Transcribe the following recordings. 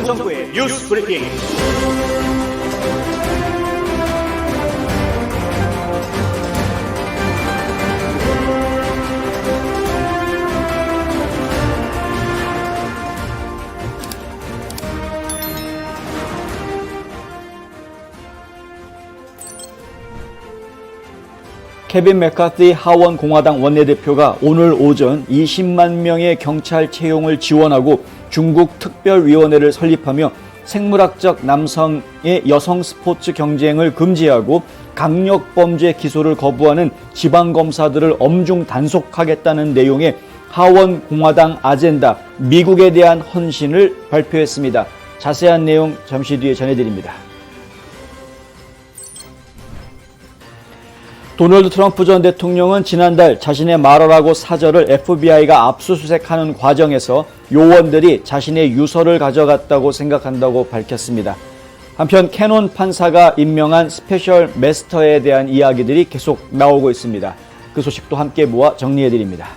홍성구의 뉴스 브리핑. 케빈 맥카티 하원 공화당 원내대표가 오늘 오전 20만 명의 경찰 채용을 지원하고 중국 특별위원회를 설립하며 생물학적 남성의 여성 스포츠 경쟁을 금지하고 강력범죄 기소를 거부하는 지방검사들을 엄중 단속하겠다는 내용의 하원 공화당 아젠다 미국에 대한 헌신을 발표했습니다. 자세한 내용 잠시 뒤에 전해드립니다. 도널드 트럼프 전 대통령은 지난달 자신의 말하라고 사절을 FBI가 압수수색하는 과정에서 요원들이 자신의 유서를 가져갔다고 생각한다고 밝혔습니다. 한편 캐논 판사가 임명한 스페셜 매스터에 대한 이야기들이 계속 나오고 있습니다. 그 소식도 함께 모아 정리해드립니다.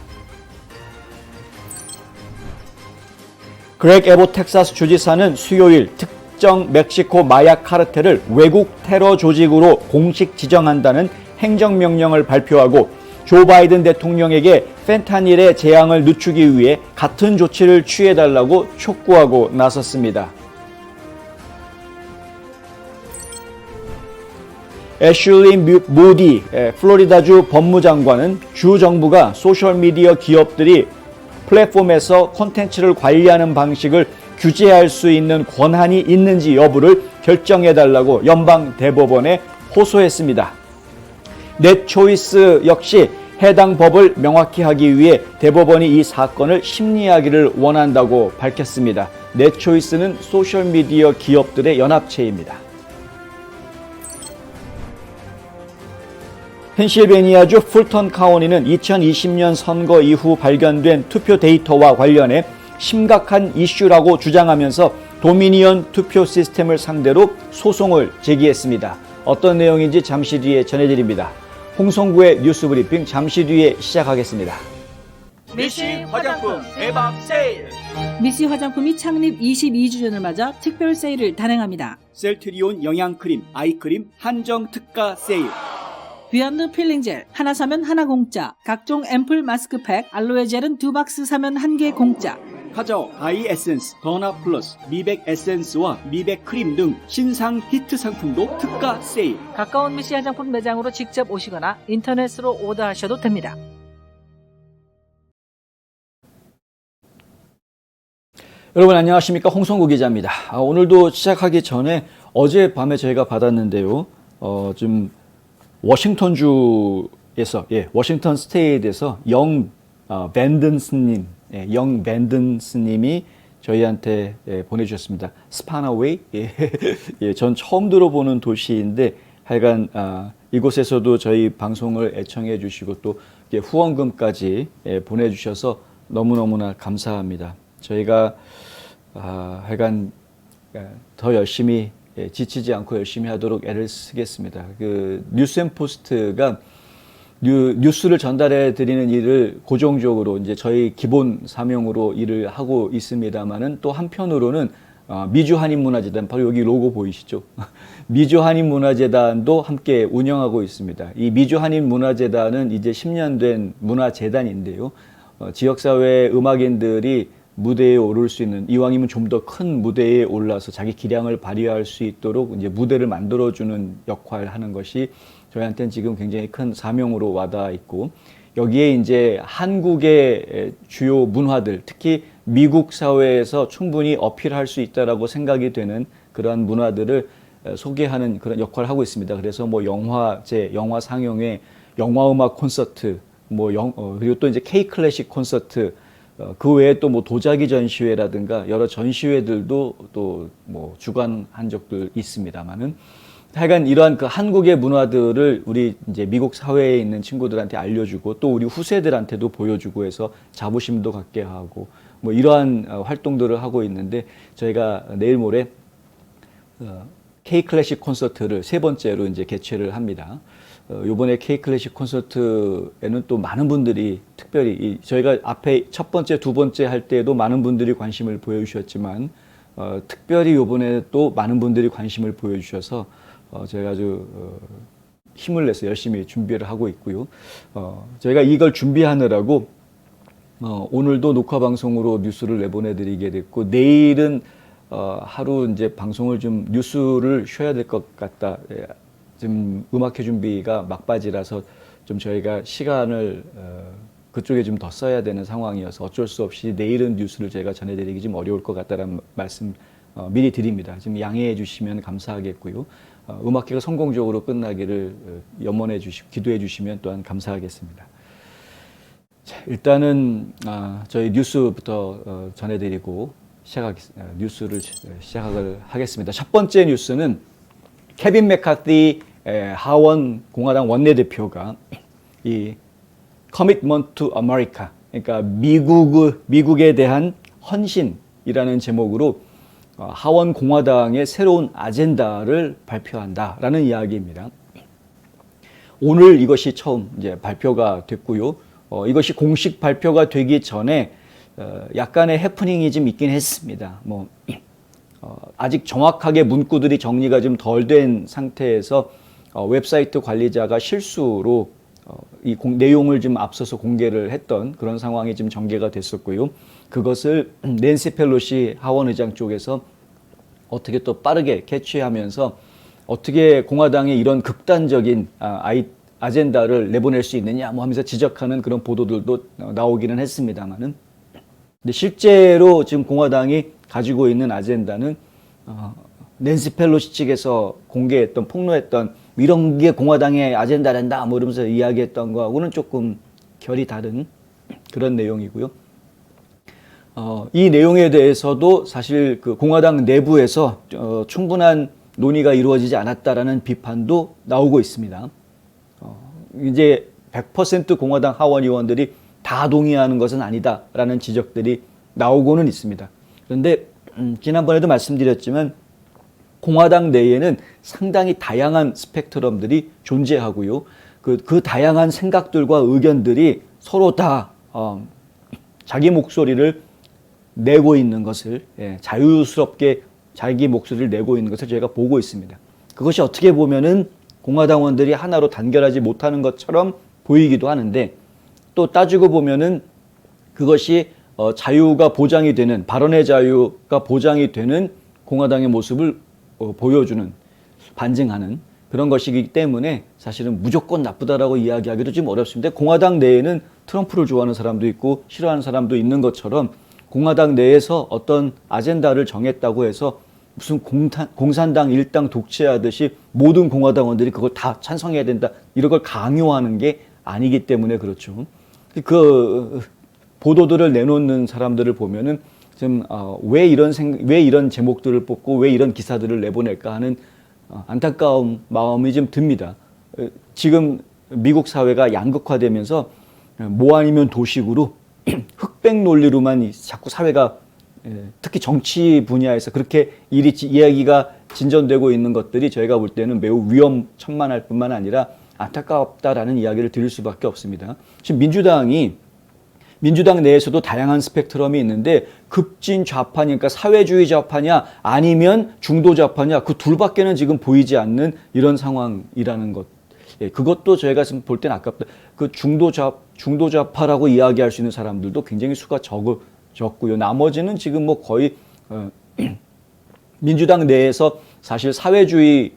그렉 에봇 텍사스 주지사는 수요일 특정 멕시코 마약 카르텔을 외국 테러 조직으로 공식 지정한다는 행정명령을 발표하고 조 바이든 대통령에게 펜타닐의 재앙을 늦추기 위해 같은 조치를 취해달라고 촉구하고 나섰습니다. 애슐리 무디 플로리다주 법무장관은 주 정부가 소셜미디어 기업들이 플랫폼에서 콘텐츠를 관리하는 방식을 규제할 수 있는 권한이 있는지 여부를 결정해달라고 연방 대법원에 호소했습니다. 넷초이스 역시 해당 법을 명확히 하기 위해 대법원이 이 사건을 심리하기를 원한다고 밝혔습니다. 넷초이스는 소셜미디어 기업들의 연합체입니다. 펜실베니아주 풀턴 카운티는 2020년 선거 이후 발견된 투표 데이터와 관련해 심각한 이슈라고 주장하면서 도미니언 투표 시스템을 상대로 소송을 제기했습니다. 어떤 내용인지 잠시 뒤에 전해드립니다. 홍성구의 뉴스 브리핑 잠시 뒤에 시작하겠습니다. 미시 화장품 대박 세일. 미시 화장품이 창립 22주년을 맞아 특별 세일을 단행합니다. 셀트리온 영양크림, 아이크림 한정 특가 세일. 비욘드 필링 젤 하나 사면 하나 공짜. 각종 앰플 마스크팩, 알로에 젤은 2박스 사면 1개 공짜. 카자오, 아이 에센스, 더나 플러스, 미백 에센스와 미백 크림 등 신상 히트 상품도 특가 세일. 가까운 미시 화장품 매장으로 직접 오시거나 인터넷으로 오더하셔도 됩니다. 여러분 안녕하십니까, 홍성구 기자입니다. 오늘도 시작하기 전에 어젯밤에 저희가 받았는데요. 좀 워싱턴주에서 워싱턴 스테이트에서 영 밴든 스님이 저희한테 보내주셨습니다. 스파나웨이? 전 처음 들어보는 도시인데 하여간 이곳에서도 저희 방송을 애청해 주시고 또 후원금까지 보내주셔서 너무너무나 감사합니다. 저희가 하여간 더 열심히 지치지 않고 열심히 하도록 애를 쓰겠습니다. 그 뉴스앤포스트가 뉴스를 전달해 드리는 일을 고정적으로 이제 저희 기본 사명으로 일을 하고 있습니다만은 또 한편으로는 미주 한인문화재단, 바로 여기 로고 보이시죠? 미주 한인문화재단도 함께 운영하고 있습니다. 이 미주 한인문화재단은 이제 10년 된 문화재단인데요. 지역사회 음악인들이 무대에 오를 수 있는, 이왕이면 좀 더 큰 무대에 올라서 자기 기량을 발휘할 수 있도록 이제 무대를 만들어주는 역할을 하는 것이 저희한테는 지금 굉장히 큰 사명으로 와닿아 있고, 여기에 이제 한국의 주요 문화들, 특히 미국 사회에서 충분히 어필할 수 있다라고 생각이 되는 그러한 문화들을 소개하는 그런 역할을 하고 있습니다. 그래서 뭐 영화제, 영화 상영회, 영화음악 콘서트, 그리고 또 이제 K 클래식 콘서트, 그 외에 또 뭐 도자기 전시회라든가 여러 전시회들도 또 뭐 주관한 적도 있습니다만은, 하여간 이러한 그 한국의 문화들을 우리 이제 미국 사회에 있는 친구들한테 알려주고 또 우리 후세들한테도 보여주고 해서 자부심도 갖게 하고 뭐 이러한 활동들을 하고 있는데, 저희가 내일 모레 K 클래식 콘서트를 세 번째로 이제 개최를 합니다. 이번에 K 클래식 콘서트에는 또 많은 분들이, 특별히 저희가 앞에 첫 번째, 두 번째 할 때에도 많은 분들이 관심을 보여주셨지만 특별히 이번에 또 많은 분들이 관심을 보여주셔서 제가 아주 힘을 내서 열심히 준비를 하고 있고요. 저희가 이걸 준비하느라고 오늘도 녹화 방송으로 뉴스를 내보내드리게 됐고 내일은 하루 이제 방송을 좀 뉴스를 쉬어야 될 것 같다. 예, 지금 음악회 준비가 막바지라서 좀 저희가 시간을 그쪽에 좀 더 써야 되는 상황이어서 어쩔 수 없이 내일은 뉴스를 제가 전해드리기 좀 어려울 것 같다는 말씀 미리 드립니다. 좀 양해해 주시면 감사하겠고요. 음악회가 성공적으로 끝나기를 염원해 주시고 기도해 주시면 또한 감사하겠습니다. 자, 일단은 저희 뉴스부터 전해드리고 뉴스를 시작을 하겠습니다. 첫 번째 뉴스는 케빈 맥카티 하원 공화당 원내대표가 이 Commitment to America, 그러니까 미국에 대한 헌신이라는 제목으로 하원 공화당의 새로운 아젠다를 발표한다라는 이야기입니다. 오늘 이것이 처음 이제 발표가 됐고요. 이것이 공식 발표가 되기 전에 약간의 해프닝이 좀 있긴 했습니다. 아직 정확하게 문구들이 정리가 좀 덜 된 상태에서 웹사이트 관리자가 실수로 이 내용을 좀 앞서서 공개를 했던 그런 상황이 좀 전개가 됐었고요. 그것을 낸시 펠로시 하원의장 쪽에서 어떻게 또 빠르게 캐치하면서 어떻게 공화당이 이런 극단적인 아젠다를 내보낼 수 있느냐 하면서 지적하는 그런 보도들도 나오기는 했습니다만은 근데 실제로 지금 공화당이 가지고 있는 아젠다는 낸시 펠로시 측에서 공개했던 폭로했던 이런 게 공화당의 아젠다란다 이러면서 이야기했던 거하고는 조금 결이 다른 그런 내용이고요. 이 내용에 대해서도 사실 그 공화당 내부에서 충분한 논의가 이루어지지 않았다라는 비판도 나오고 있습니다. 이제 100% 공화당 하원 의원들이 다 동의하는 것은 아니다라는 지적들이 나오고는 있습니다. 그런데 지난번에도 말씀드렸지만 공화당 내에는 상당히 다양한 스펙트럼들이 존재하고요. 그 다양한 생각들과 의견들이 서로 다 자기 목소리를 내고 있는 것을 자유스럽게 자기 목소리를 내고 있는 것을 저희가 보고 있습니다. 그것이 어떻게 보면은 공화당원들이 하나로 단결하지 못하는 것처럼 보이기도 하는데 또 따지고 보면은 그것이 자유가 보장이 되는 발언의 자유가 보장이 되는 공화당의 모습을 보여주는 반증하는 그런 것이기 때문에 사실은 무조건 나쁘다라고 이야기하기도 좀 어렵습니다. 공화당 내에는 트럼프를 좋아하는 사람도 있고 싫어하는 사람도 있는 것처럼 공화당 내에서 어떤 아젠다를 정했다고 해서 무슨 공산당 일당 독재하듯이 모든 공화당원들이 그걸 다 찬성해야 된다 이런 걸 강요하는 게 아니기 때문에 그렇죠. 그 보도들을 내놓는 사람들을 보면은 좀 왜 이런 제목들을 뽑고 왜 이런 기사들을 내보낼까 하는 안타까운 마음이 좀 듭니다. 지금 미국 사회가 양극화되면서 뭐 아니면 도식으로 흑백 논리로만 자꾸 사회가 특히 정치 분야에서 그렇게 이야기가 진전되고 있는 것들이 저희가 볼 때는 매우 위험천만할 뿐만 아니라 안타깝다라는 이야기를 드릴 수밖에 없습니다. 지금 민주당 내에서도 다양한 스펙트럼이 있는데 급진 좌파니까 사회주의 좌파냐 아니면 중도 좌파냐 그 둘밖에는 지금 보이지 않는 이런 상황이라는 것. 그것도 저희가 지금 볼 때는 아깝다. 그 중도 좌파라고 이야기할 수 있는 사람들도 굉장히 수가 적고요. 나머지는 지금 뭐 거의 민주당 내에서 사실 사회주의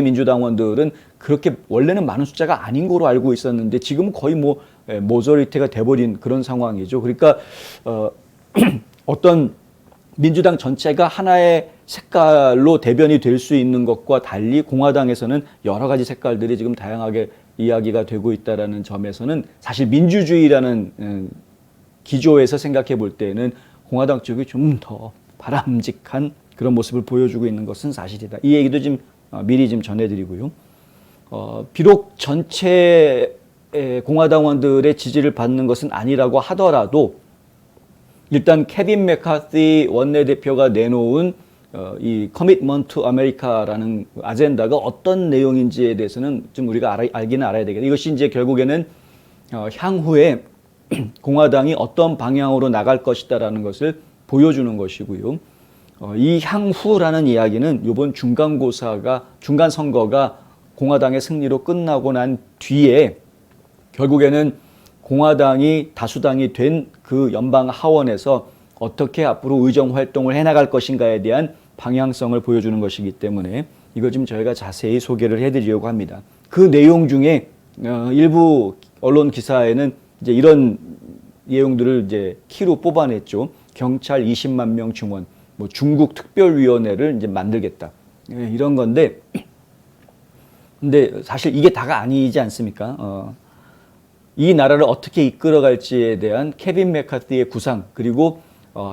민주당원들은 그렇게 원래는 많은 숫자가 아닌 거로 알고 있었는데 지금은 거의 모조리티가 돼버린 그런 상황이죠. 그러니까 어떤 민주당 전체가 하나의 색깔로 대변이 될 수 있는 것과 달리 공화당에서는 여러 가지 색깔들이 지금 다양하게 이야기가 되고 있다는 점에서는 사실 민주주의라는 기조에서 생각해 볼 때는 공화당 쪽이 좀 더 바람직한 그런 모습을 보여주고 있는 것은 사실이다. 이 얘기도 좀 미리 좀 전해드리고요. 비록 전체 공화당원들의 지지를 받는 것은 아니라고 하더라도 일단 케빈 맥카티 원내대표가 내놓은 이 Commitment to America라는 아젠다가 어떤 내용인지에 대해서는 좀 우리가 알기는 알아야 되겠다. 이것이 이제 결국에는 향후에 공화당이 어떤 방향으로 나갈 것이다라는 것을 보여주는 것이고요. 이 향후라는 이야기는 이번 중간 선거가 공화당의 승리로 끝나고 난 뒤에 결국에는 공화당이 다수당이 된 그 연방 하원에서 어떻게 앞으로 의정 활동을 해나갈 것인가에 대한 방향성을 보여주는 것이기 때문에 이거 좀 저희가 자세히 소개를 해드리려고 합니다. 그 내용 중에 일부 언론 기사에는 이제 이런 내용들을 이제 키로 뽑아냈죠. 경찰 20만 명 증원, 뭐 중국 특별위원회를 이제 만들겠다. 이런 건데, 근데 사실 이게 다가 아니지 않습니까? 이 나라를 어떻게 이끌어갈지에 대한 케빈 맥카티의 구상, 그리고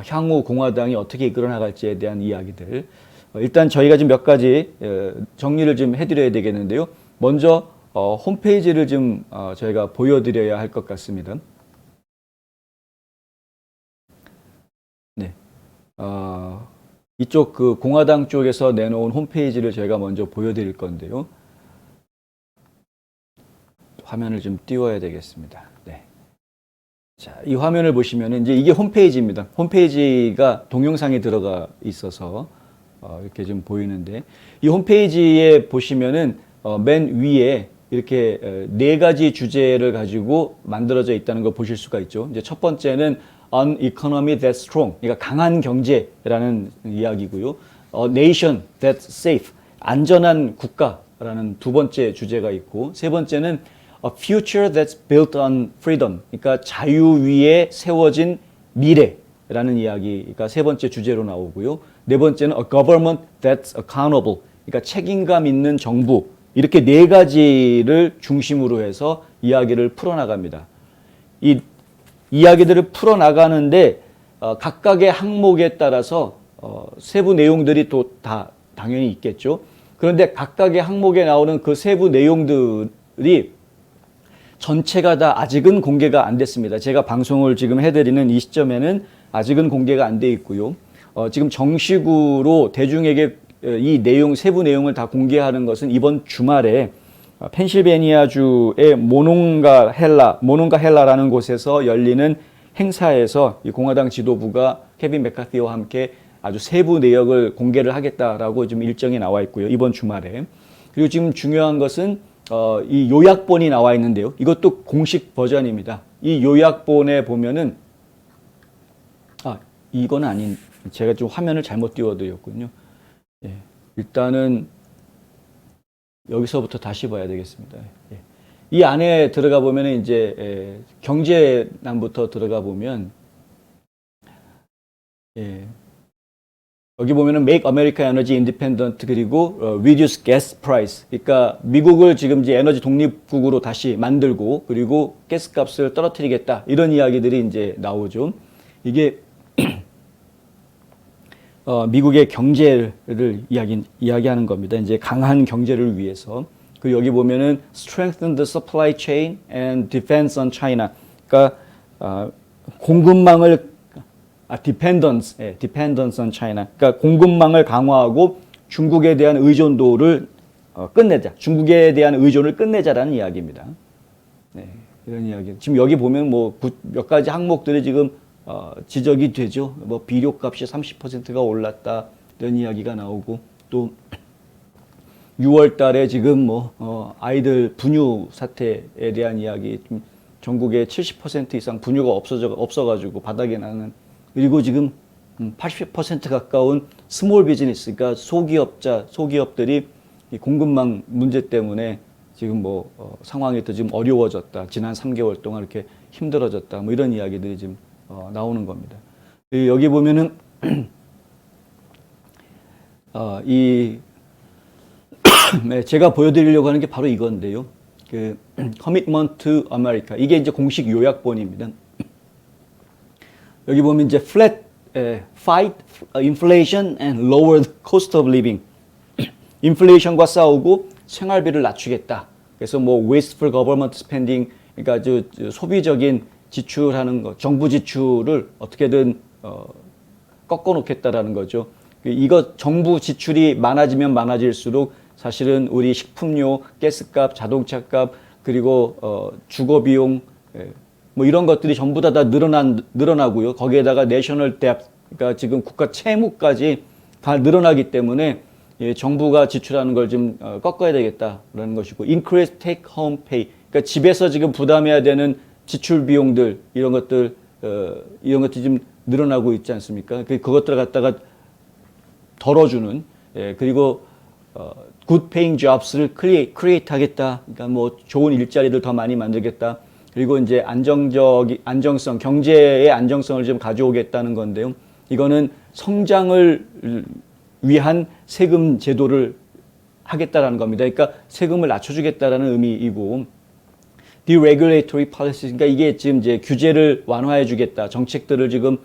향후 공화당이 어떻게 이끌어 나갈지에 대한 이야기들. 일단 저희가 좀 몇 가지 정리를 좀 해드려야 되겠는데요. 먼저 홈페이지를 좀 저희가 보여드려야 할 것 같습니다. 네, 이쪽 그 공화당 쪽에서 내놓은 홈페이지를 저희가 먼저 보여드릴 건데요. 화면을 좀 띄워야 되겠습니다. 네. 자, 이 화면을 보시면은 이제 이게 홈페이지입니다. 홈페이지가 동영상에 들어가 있어서 이렇게 좀 보이는데, 이 홈페이지에 보시면은 맨 위에 이렇게 네 가지 주제를 가지고 만들어져 있다는 걸 보실 수가 있죠. 이제 첫 번째는 An economy that's strong, 그러니까 강한 경제라는 이야기고요. Nation that's safe, 안전한 국가라는 두 번째 주제가 있고, 세 번째는 A future that's built on freedom, 그러니까 자유 위에 세워진 미래라는 이야기가 세 번째 주제로 나오고요. 네 번째는 A government that's accountable, 그러니까 책임감 있는 정부, 이렇게 네 가지를 중심으로 해서 이야기를 풀어나갑니다. 이 이야기들을 풀어나가는데 각각의 항목에 따라서 세부 내용들이 또 다 당연히 있겠죠. 그런데 각각의 항목에 나오는 그 세부 내용들이 전체가 다 아직은 공개가 안 됐습니다. 제가 방송을 지금 해드리는 이 시점에는 아직은 공개가 안 돼 있고요. 지금 정식으로 대중에게 이 내용, 세부 내용을 다 공개하는 것은 이번 주말에 펜실베니아주의 모농가 헬라라는 곳에서 열리는 행사에서 이 공화당 지도부가 케빈 맥카티와 함께 아주 세부 내역을 공개를 하겠다라고 지금 일정이 나와 있고요. 이번 주말에. 그리고 지금 중요한 것은 이 요약본이 나와 있는데요. 이것도 공식 버전입니다. 이 요약본에 보면은 이건 아닌, 제가 좀 화면을 잘못 띄워드렸군요. 예, 일단은 여기서부터 다시 봐야 되겠습니다. 예. 이 안에 들어가 보면 이제 경제난부터 들어가 보면 여기 보면은 Make America Energy Independent, 그리고 Reduce Gas Price, 그러니까 미국을 지금 이제 에너지 독립국으로 다시 만들고, 그리고 가스값을 떨어뜨리겠다, 이런 이야기들이 이제 나오죠. 이게 미국의 경제를 이야기하는 겁니다. 이제 강한 경제를 위해서. 그리고 여기 보면은 Strengthen the supply chain and defense on China, 그러니까 공급망을 dependence on China. 그러니까 공급망을 강화하고 중국에 대한 의존도를 끝내자. 중국에 대한 의존을 끝내자라는 이야기입니다. 네, 이런 이야기. 지금 여기 보면 뭐 몇 가지 항목들이 지금 지적이 되죠. 뭐 비료값이 30%가 올랐다, 이런 이야기가 나오고, 또 6월 달에 지금 뭐 아이들 분유 사태에 대한 이야기, 전국에 70% 이상 분유가 없어가지고 바닥에 나는, 그리고 지금 80% 가까운 스몰 비즈니스, 그러니까 소기업들이 이 공급망 문제 때문에 지금 뭐 상황이 더 지금 어려워졌다, 지난 3개월 동안 이렇게 힘들어졌다, 뭐 이런 이야기들이 지금 나오는 겁니다. 여기 보면은 네, 제가 보여드리려고 하는 게 바로 이건데요. 그 Commitment to America, 이게 이제 공식 요약본입니다. 여기 보면 이제 fight inflation and lower the cost of living. 인플레이션과 싸우고 생활비를 낮추겠다. 그래서 뭐 wasteful government spending, 그러니까 소비적인 지출하는 거, 정부 지출을 어떻게든 꺾어 놓겠다라는 거죠. 이거 정부 지출이 많아지면 많아질수록 사실은 우리 식품료, 가스값, 자동차값, 그리고 주거 비용, 뭐 이런 것들이 전부 다 늘어나고요. 거기에다가 내셔널 뎁, 그러니까 지금 국가 채무까지 다 늘어나기 때문에 예, 정부가 지출하는 걸 좀 꺾어야 되겠다라는 것이고, increase take home pay, 그러니까 집에서 지금 부담해야 되는 지출 비용들 이런 것들이 좀 늘어나고 있지 않습니까? 그것들을 갖다가 덜어주는, 예, 그리고 good paying jobs를 create 하겠다. 그러니까 뭐 좋은 일자리를 더 많이 만들겠다. 그리고 이제 안정성, 경제의 안정성을 좀 가져오겠다는 건데요. 이거는 성장을 위한 세금 제도를 하겠다라는 겁니다. 그러니까 세금을 낮춰주겠다라는 의미이고, deregulatory policy, 그러니까 이게 지금 이제 규제를 완화해주겠다. 정책들을 지금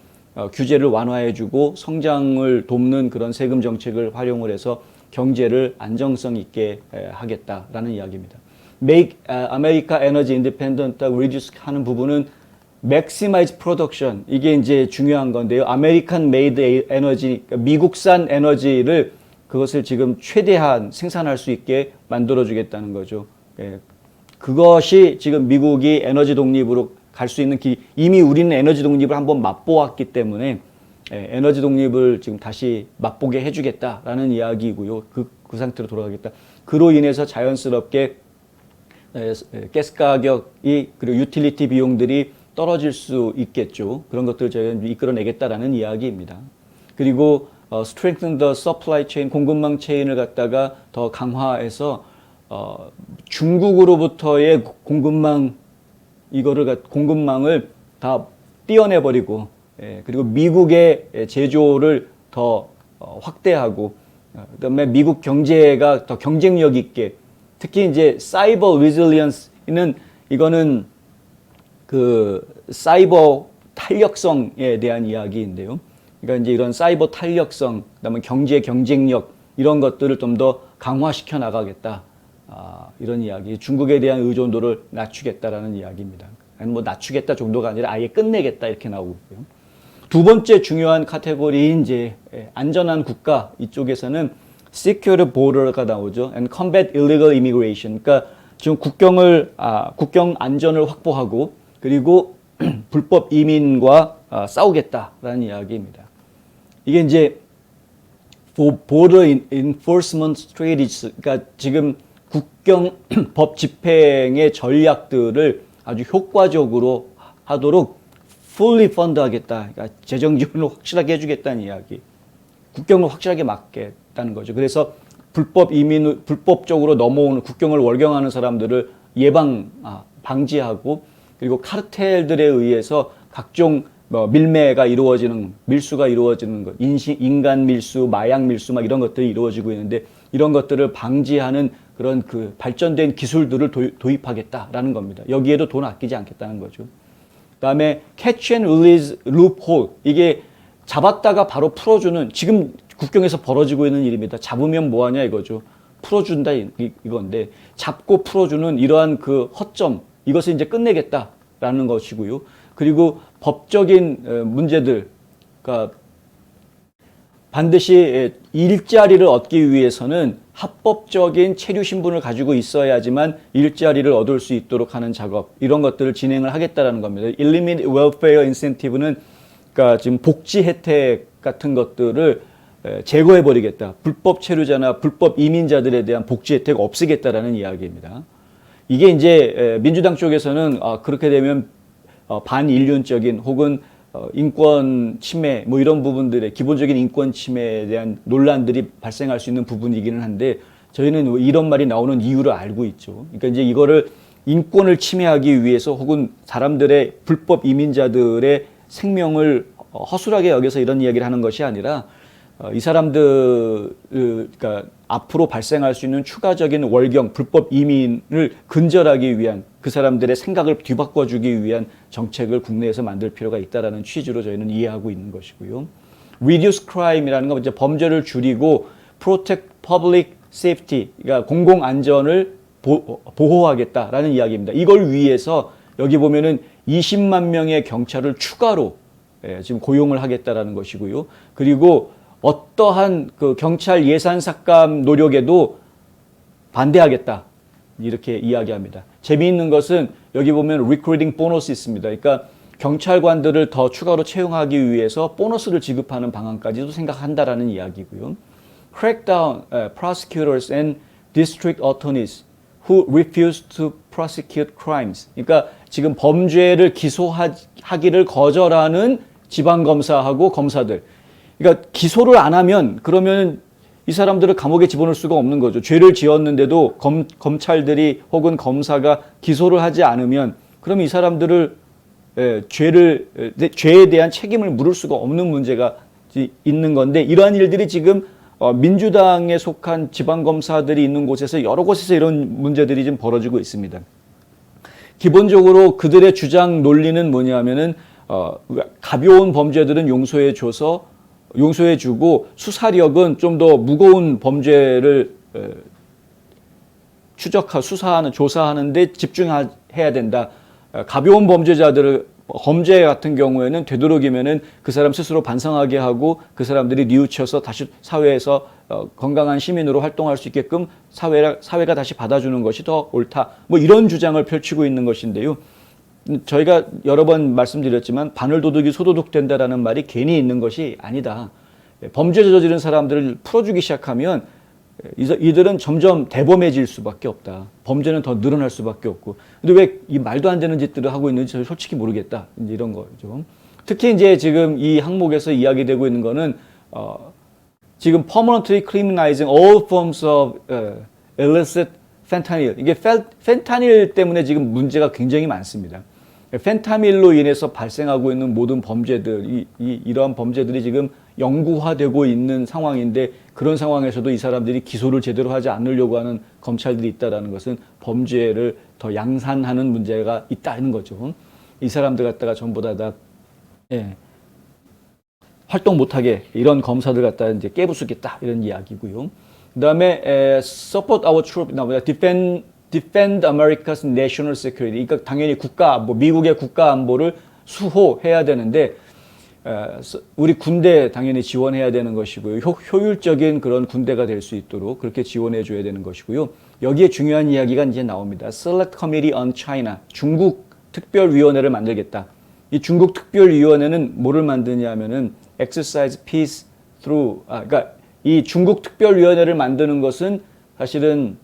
규제를 완화해주고 성장을 돕는 그런 세금 정책을 활용을 해서 경제를 안정성 있게 하겠다라는 이야기입니다. Make America Energy Independent, reduce 하는 부분은 maximize production, 이게 이제 중요한 건데요. American made energy, 그러니까 미국산 에너지를 그것을 지금 최대한 생산할 수 있게 만들어주겠다는 거죠. 예. 그것이 지금 미국이 에너지 독립으로 갈 수 있는 길, 이미 우리는 에너지 독립을 한번 맛보았기 때문에 에너지 독립을 지금 다시 맛보게 해주겠다라는 이야기이고요. 그 상태로 돌아가겠다. 그로 인해서 자연스럽게 가스 가격이, 그리고 유틸리티 비용들이 떨어질 수 있겠죠. 그런 것들을 저희가 이끌어내겠다라는 이야기입니다. 그리고 strengthen the supply chain, 공급망 체인을 갖다가 더 강화해서 중국으로부터의 공급망을 다 떼어내버리고, 그리고 미국의 제조를 더 확대하고, 그다음에 미국 경제가 더 경쟁력 있게, 특히 이제 사이버 리질리언스는, 이거는 그 사이버 탄력성에 대한 이야기인데요. 그러니까 이제 이런 사이버 탄력성, 그다음에 경제 경쟁력 이런 것들을 좀 더 강화시켜 나가겠다. 이런 이야기. 중국에 대한 의존도를 낮추겠다라는 이야기입니다. 아니 뭐 낮추겠다 정도가 아니라 아예 끝내겠다 이렇게 나오고 있고요. 두 번째 중요한 카테고리인 이제 안전한 국가, 이쪽에서는 secure border가 나오죠. and combat illegal immigration. 그러니까 지금 국경 안전을 확보하고, 그리고 불법 이민과 싸우겠다라는 이야기입니다. 이게 이제 border enforcement strategies, 그러니까 지금 국경 법 집행의 전략들을 아주 효과적으로 하도록 fully fund 하겠다. 그러니까 재정 지원을 확실하게 해주겠다는 이야기. 국경을 확실하게 막겠다는 거죠. 그래서 불법적으로 넘어오는, 국경을 월경하는 사람들을 방지하고, 그리고 카르텔들에 의해서 각종 밀매가 이루어지는, 밀수가 이루어지는 것, 인간 밀수, 마약 밀수 막 이런 것들이 이루어지고 있는데, 이런 것들을 방지하는 그런 그 발전된 기술들을 도입하겠다라는 겁니다. 여기에도 돈 아끼지 않겠다는 거죠. 그다음에 catch and release loophole, 이게 잡았다가 바로 풀어주는, 지금 국경에서 벌어지고 있는 일입니다. 잡으면 뭐하냐 이거죠. 풀어준다 이건데, 잡고 풀어주는 이러한 그 허점, 이것을 이제 끝내겠다라는 것이고요. 그리고 법적인 문제들, 그러니까 반드시 일자리를 얻기 위해서는 합법적인 체류 신분을 가지고 있어야지만 일자리를 얻을 수 있도록 하는 작업, 이런 것들을 진행을 하겠다라는 겁니다. Eliminate welfare incentive는, 그러니까 지금 복지 혜택 같은 것들을 제거해 버리겠다. 불법 체류자나 불법 이민자들에 대한 복지 혜택 없애겠다라는 이야기입니다. 이게 이제 민주당 쪽에서는 그렇게 되면 반인륜적인 혹은 인권 침해 뭐 이런 부분들의 기본적인 인권 침해에 대한 논란들이 발생할 수 있는 부분이기는 한데, 저희는 이런 말이 나오는 이유를 알고 있죠. 그러니까 이제 이거를 인권을 침해하기 위해서 혹은 사람들의 불법 이민자들의 생명을 허술하게 여겨서 이런 이야기를 하는 것이 아니라, 이 사람들, 그러니까 앞으로 발생할 수 있는 추가적인 월경, 불법 이민을 근절하기 위한, 그 사람들의 생각을 뒤바꿔주기 위한 정책을 국내에서 만들 필요가 있다라는 취지로 저희는 이해하고 있는 것이고요. Reduce crime이라는 건 이제 범죄를 줄이고 protect public safety, 그러니까 공공 안전을 보호하겠다라는 이야기입니다. 이걸 위해서 여기 보면은 20만 명의 경찰을 추가로 지금 고용을 하겠다라는 것이고요. 그리고 어떠한 그 경찰 예산 삭감 노력에도 반대하겠다, 이렇게 이야기합니다. 재미있는 것은 여기 보면 리크루팅 보너스 있습니다. 그러니까 경찰관들을 더 추가로 채용하기 위해서 보너스를 지급하는 방안까지도 생각한다라는 이야기고요. Crackdown prosecutors and district attorneys who refuse to prosecute crimes. 그러니까 지금 범죄를 기소하기를 거절하는 지방검사하고 검사들. 그러니까 기소를 안 하면 그러면 이 사람들을 감옥에 집어넣을 수가 없는 거죠. 죄를 지었는데도 검찰들이 혹은 검사가 기소를 하지 않으면 그러면 이 사람들을 죄에 대한 책임을 물을 수가 없는 문제가 있는 건데 이러한 일들이 지금 민주당에 속한 지방검사들이 있는 곳에서 여러 곳에서 이런 문제들이 좀 벌어지고 있습니다. 기본적으로 그들의 주장 논리는 뭐냐면은 가벼운 범죄들은 용서해주고 수사력은 좀 더 무거운 범죄를 조사하는 데 집중해야 된다. 가벼운 범죄자들을 범죄 같은 경우에는 되도록이면은 그 사람 스스로 반성하게 하고 그 사람들이 뉘우쳐서 다시 사회에서 건강한 시민으로 활동할 수 있게끔 사회가 다시 받아주는 것이 더 옳다. 뭐 이런 주장을 펼치고 있는 것인데요. 저희가 여러 번 말씀드렸지만 바늘도둑이 소도둑된다라는 말이 괜히 있는 것이 아니다. 범죄 저지른 사람들을 풀어주기 시작하면 이들은 점점 대범해질 수밖에 없다. 범죄는 더 늘어날 수밖에 없고. 근데 왜 이 말도 안 되는 짓들을 하고 있는지 저는 솔직히 모르겠다. 이제 이런 거죠. 특히 이제 지금 이 항목에서 이야기되고 있는 거는 지금 permanently criminalizing all forms of illicit fentanyl. 이게 펜타닐 때문에 지금 문제가 굉장히 많습니다. 펜타밀로 인해서 발생하고 있는 모든 범죄들, 이러한 범죄들이 지금 영구화되고 있는 상황인데 그런 상황에서도 이 사람들이 기소를 제대로 하지 않으려고 하는 검찰들이 있다는 것은 범죄를 더 양산하는 문제가 있다는 거죠. 이 사람들 갖다가 전부 다 활동 못하게 이런 검사들 갖다가 이제 깨부수겠다 이런 이야기고요. 그 다음에 support our troops, defend America's national security. 그러니까 당연히 미국의 국가 안보를 수호해야 되는데 우리 군대 당연히 지원해야 되는 것이고요. 효율적인 그런 군대가 될 수 있도록 그렇게 지원해 줘야 되는 것이고요. 여기에 중요한 이야기가 이제 나옵니다. Select Committee on China. 중국 특별위원회를 만들겠다. 이 중국 특별위원회는 뭐를 만드냐면은 exercise peace through. 그러니까 이 중국 특별위원회를 만드는 것은 사실은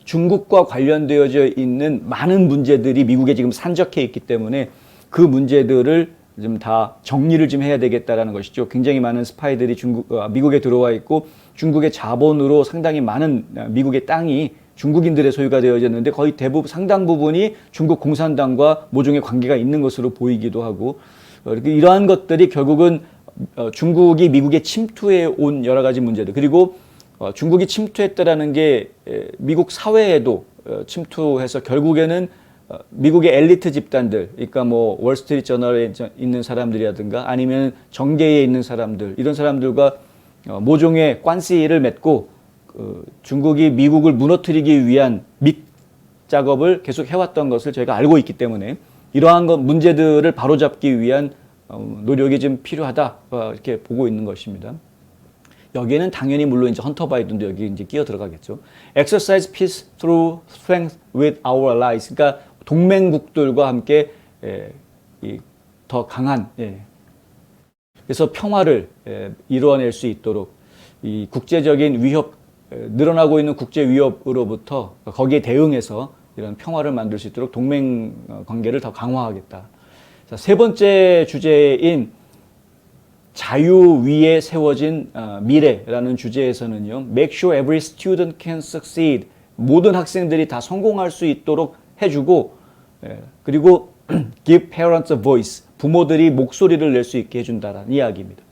중국과 관련되어져 있는 많은 문제들이 미국에 지금 산적해 있기 때문에 그 문제들을 좀 다 정리를 좀 해야 되겠다라는 것이죠. 굉장히 많은 스파이들이 미국에 들어와 있고 중국의 자본으로 상당히 많은 미국의 땅이 중국인들의 소유가 되어졌는데 거의 대부분 상당 부분이 중국 공산당과 모종의 관계가 있는 것으로 보이기도 하고 이러한 것들이 결국은 중국이 미국에 침투해 온 여러 가지 문제들 그리고 중국이 침투했다라는 게 미국 사회에도 침투해서 결국에는 미국의 엘리트 집단들, 그러니까 뭐 월스트리트 저널에 있는 사람들이라든가 아니면 정계에 있는 사람들, 이런 사람들과 모종의 관시를 맺고 중국이 미국을 무너뜨리기 위한 밑 작업을 계속 해왔던 것을 저희가 알고 있기 때문에 이러한 문제들을 바로잡기 위한 노력이 좀 필요하다 이렇게 보고 있는 것입니다. 여기에는 당연히 물론 이제 헌터 바이든도 여기 이제 끼어 들어가겠죠. Exercise peace through strength with our allies. 그러니까 동맹국들과 함께 더 강한 그래서 평화를 이루어낼 수 있도록 이 국제적인 위협 늘어나고 있는 국제 위협으로부터 거기에 대응해서 이런 평화를 만들 수 있도록 동맹 관계를 더 강화하겠다. 자, 세 번째 주제인 자유 위에 세워진 미래라는 주제에서는요. Make sure every student can succeed. 모든 학생들이 다 성공할 수 있도록 해주고 그리고 give parents a voice. 부모들이 목소리를 낼 수 있게 해준다는 이야기입니다.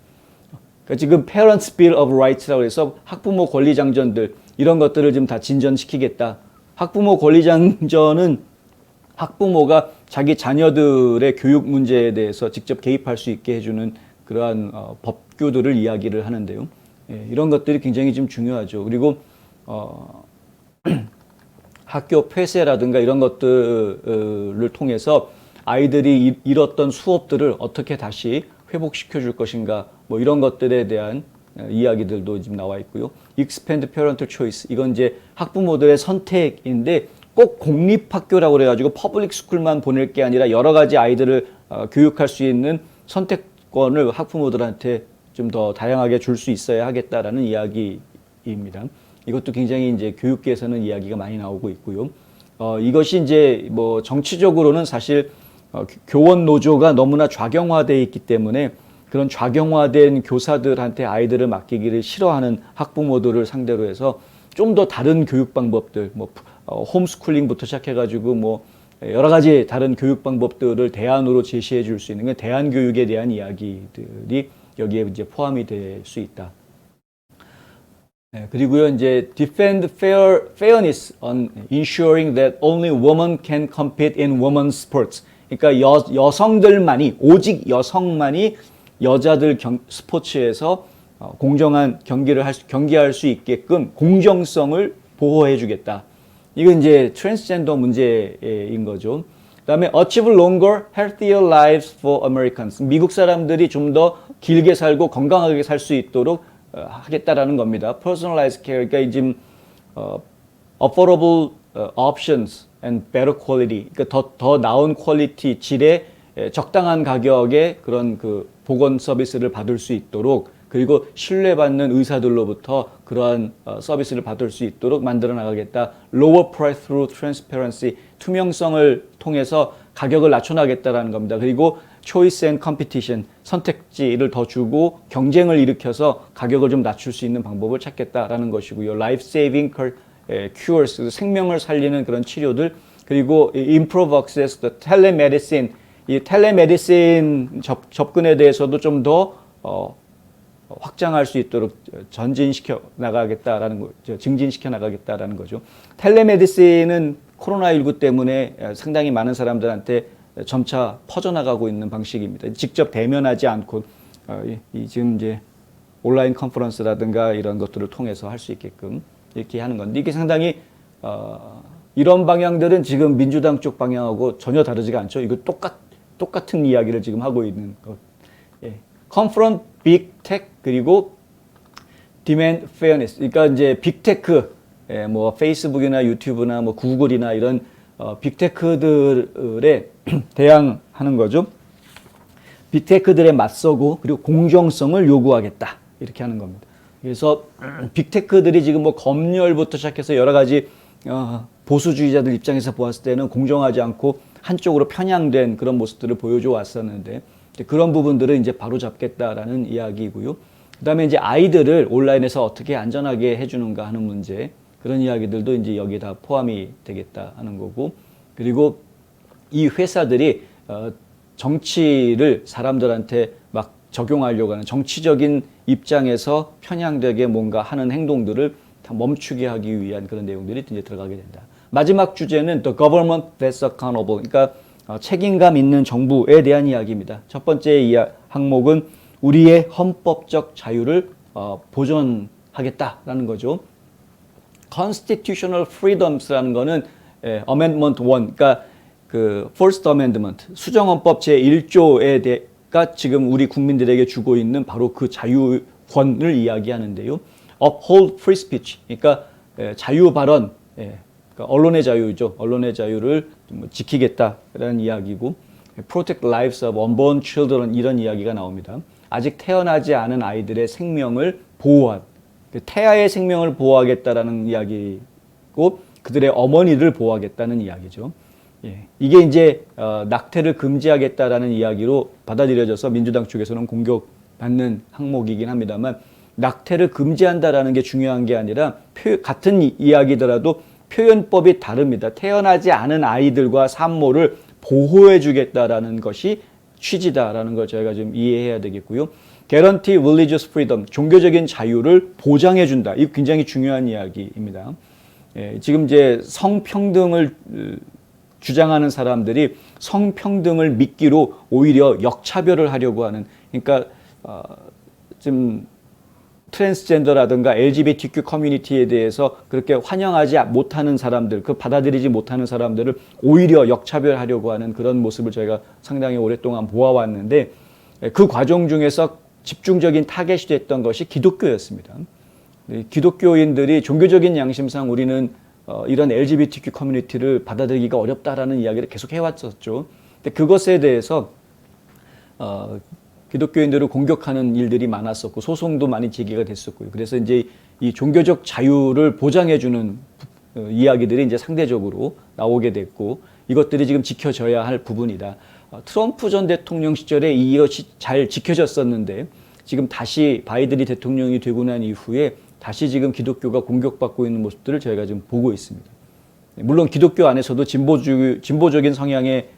그러니까 지금 Parents Bill of Rights라고 해서 학부모 권리장전들 이런 것들을 좀 다 진전시키겠다. 학부모 권리장전은 학부모가 자기 자녀들의 교육 문제에 대해서 직접 개입할 수 있게 해주는 그러한 법규들을 이야기를 하는데요. 이런 것들이 굉장히 좀 중요하죠. 그리고 학교 폐쇄라든가 이런 것들을 통해서 아이들이 잃었던 수업들을 어떻게 다시 회복시켜 줄 것인가 뭐 이런 것들에 대한 이야기들도 지금 나와 있고요. Expand Parental Choice. 이건 이제 학부모들의 선택인데 꼭 공립학교라고 그래가지고 퍼블릭 스쿨만 보낼 게 아니라 여러 가지 아이들을 교육할 수 있는 선택권을 학부모들한테 좀 더 다양하게 줄 수 있어야 하겠다라는 이야기입니다. 이것도 굉장히 이제 교육계에서는 이야기가 많이 나오고 있고요. 이것이 이제 뭐 정치적으로는 사실 교원 노조가 너무나 좌경화되어 있기 때문에 그런 좌경화된 교사들한테 아이들을 맡기기를 싫어하는 학부모들을 상대로 해서 좀 더 다른 교육 방법들, 뭐 홈스쿨링부터 시작해가지고 뭐 여러 가지 다른 교육 방법들을 대안으로 제시해 줄 수 있는 대안 교육에 대한 이야기들이 여기에 이제 포함이 될 수 있다. 그리고요, 이제 defend fairness on ensuring that only women can compete in women's sports. 그러니까 여성들만이, 오직 여성만이 여자들 스포츠에서 공정한 경기할 수 있게끔 공정성을 보호해 주겠다. 이건 이제 트랜스젠더 문제인 거죠. 그다음에 achieve longer, healthier lives for Americans. 미국 사람들이 좀 더 길게 살고 건강하게 살 수 있도록 하겠다라는 겁니다. Personalized care, 그러니까 지금 affordable options and better quality, 그러니까 더 나은 퀄리티, 질의 적당한 가격의 그런 그 보건 서비스를 받을 수 있도록, 그리고 신뢰받는 의사들로부터 그러한 서비스를 받을 수 있도록 만들어 나가겠다. Lower price through transparency, 투명성을 통해서 가격을 낮춰나가겠다라는 겁니다. 그리고 choice and competition, 선택지를 더 주고 경쟁을 일으켜서 가격을 좀 낮출 수 있는 방법을 찾겠다라는 것이고요. Life saving cures, 생명을 살리는 그런 치료들, 그리고 improve access to telemedicine, 이 텔레메디신 접근에 대해서도 좀 더 확장할 수 있도록 전진시켜 나가겠다라는 거, 증진시켜 나가겠다라는 거죠. 텔레메디신은 코로나19 때문에 상당히 많은 사람들한테 점차 퍼져나가고 있는 방식입니다. 직접 대면하지 않고 지금 이제 온라인 컨퍼런스라든가 이런 것들을 통해서 할 수 있게끔 이렇게 하는 건데, 이게 상당히 이런 방향들은 지금 민주당 쪽 방향하고 전혀 다르지가 않죠. 이거 똑같은 이야기를 지금 하고 있는 것. 예. Confront Big Tech, 그리고 Demand Fairness. 그러니까 이제 빅테크, 뭐 페이스북이나 유튜브나 뭐 구글이나 이런 빅테크들에 대항하는 거죠. 빅테크들에 맞서고 그리고 공정성을 요구하겠다, 이렇게 하는 겁니다. 그래서 빅테크들이 지금 뭐 검열부터 시작해서 여러 가지 보수주의자들 입장에서 보았을 때는 공정하지 않고 한쪽으로 편향된 그런 모습들을 보여줘 왔었는데, 그런 부분들을 이제 바로 잡겠다라는 이야기이고요. 그다음에 이제 아이들을 온라인에서 어떻게 안전하게 해주는가 하는 문제, 그런 이야기들도 이제 여기에 다 포함이 되겠다 하는 거고, 그리고 이 회사들이 정치를 사람들한테 막 적용하려고 하는, 정치적인 입장에서 편향되게 뭔가 하는 행동들을 다 멈추게 하기 위한 그런 내용들이 이제 들어가게 된다. 마지막 주제는 The Government That's Accountable, 그러니까 책임감 있는 정부에 대한 이야기입니다. 첫 번째 항목은 우리의 헌법적 자유를 보존하겠다라는 거죠. Constitutional Freedoms라는 거는 Amendment 1, 그러니까 그 First Amendment, 수정헌법 제1조가 지금 우리 국민들에게 주고 있는 바로 그 자유권을 이야기하는데요. Uphold Free Speech, 그러니까 자유 발언, 그러니까 언론의 자유죠. 언론의 자유를 지키겠다라는 이야기고, Protect Lives of Unborn Children, 이런 이야기가 나옵니다. 아직 태어나지 않은 아이들의 생명을 보호한, 태아의 생명을 보호하겠다라는 이야기고, 그들의 어머니를 보호하겠다는 이야기죠. 예, 이게 이제 낙태를 금지하겠다라는 이야기로 받아들여져서 민주당 쪽에서는 공격받는 항목이긴 합니다만, 낙태를 금지한다라는 게 중요한 게 아니라 같은 이야기더라도 표현법이 다릅니다. 태어나지 않은 아이들과 산모를 보호해 주겠다라는 것이 취지다라는 걸 저희가 좀 이해해야 되겠고요. Guarantee Religious Freedom, 종교적인 자유를 보장해 준다. 이거 굉장히 중요한 이야기입니다. 예, 지금 이제 성평등을 주장하는 사람들이 성평등을 미끼로 오히려 역차별을 하려고 하는, 그러니까 지금 트랜스젠더라든가 LGBTQ 커뮤니티에 대해서 그렇게 환영하지 못하는 사람들, 그 받아들이지 못하는 사람들을 오히려 역차별하려고 하는 그런 모습을 저희가 상당히 오랫동안 보아왔는데, 그 과정 중에서 집중적인 타겟이 됐던 것이 기독교였습니다. 기독교인들이 종교적인 양심상 우리는 이런 LGBTQ 커뮤니티를 받아들이기가 어렵다라는 이야기를 계속 해왔었죠. 근데 그것에 대해서 기독교인들을 공격하는 일들이 많았었고 소송도 많이 제기가 됐었고요. 그래서 이제 이 종교적 자유를 보장해주는 이야기들이 이제 상대적으로 나오게 됐고 이것들이 지금 지켜져야 할 부분이다. 트럼프 전 대통령 시절에 이것이 잘 지켜졌었는데 지금 다시 바이든이 대통령이 되고 난 이후에 다시 지금 기독교가 공격받고 있는 모습들을 저희가 지금 보고 있습니다. 물론 기독교 안에서도 진보적인 성향의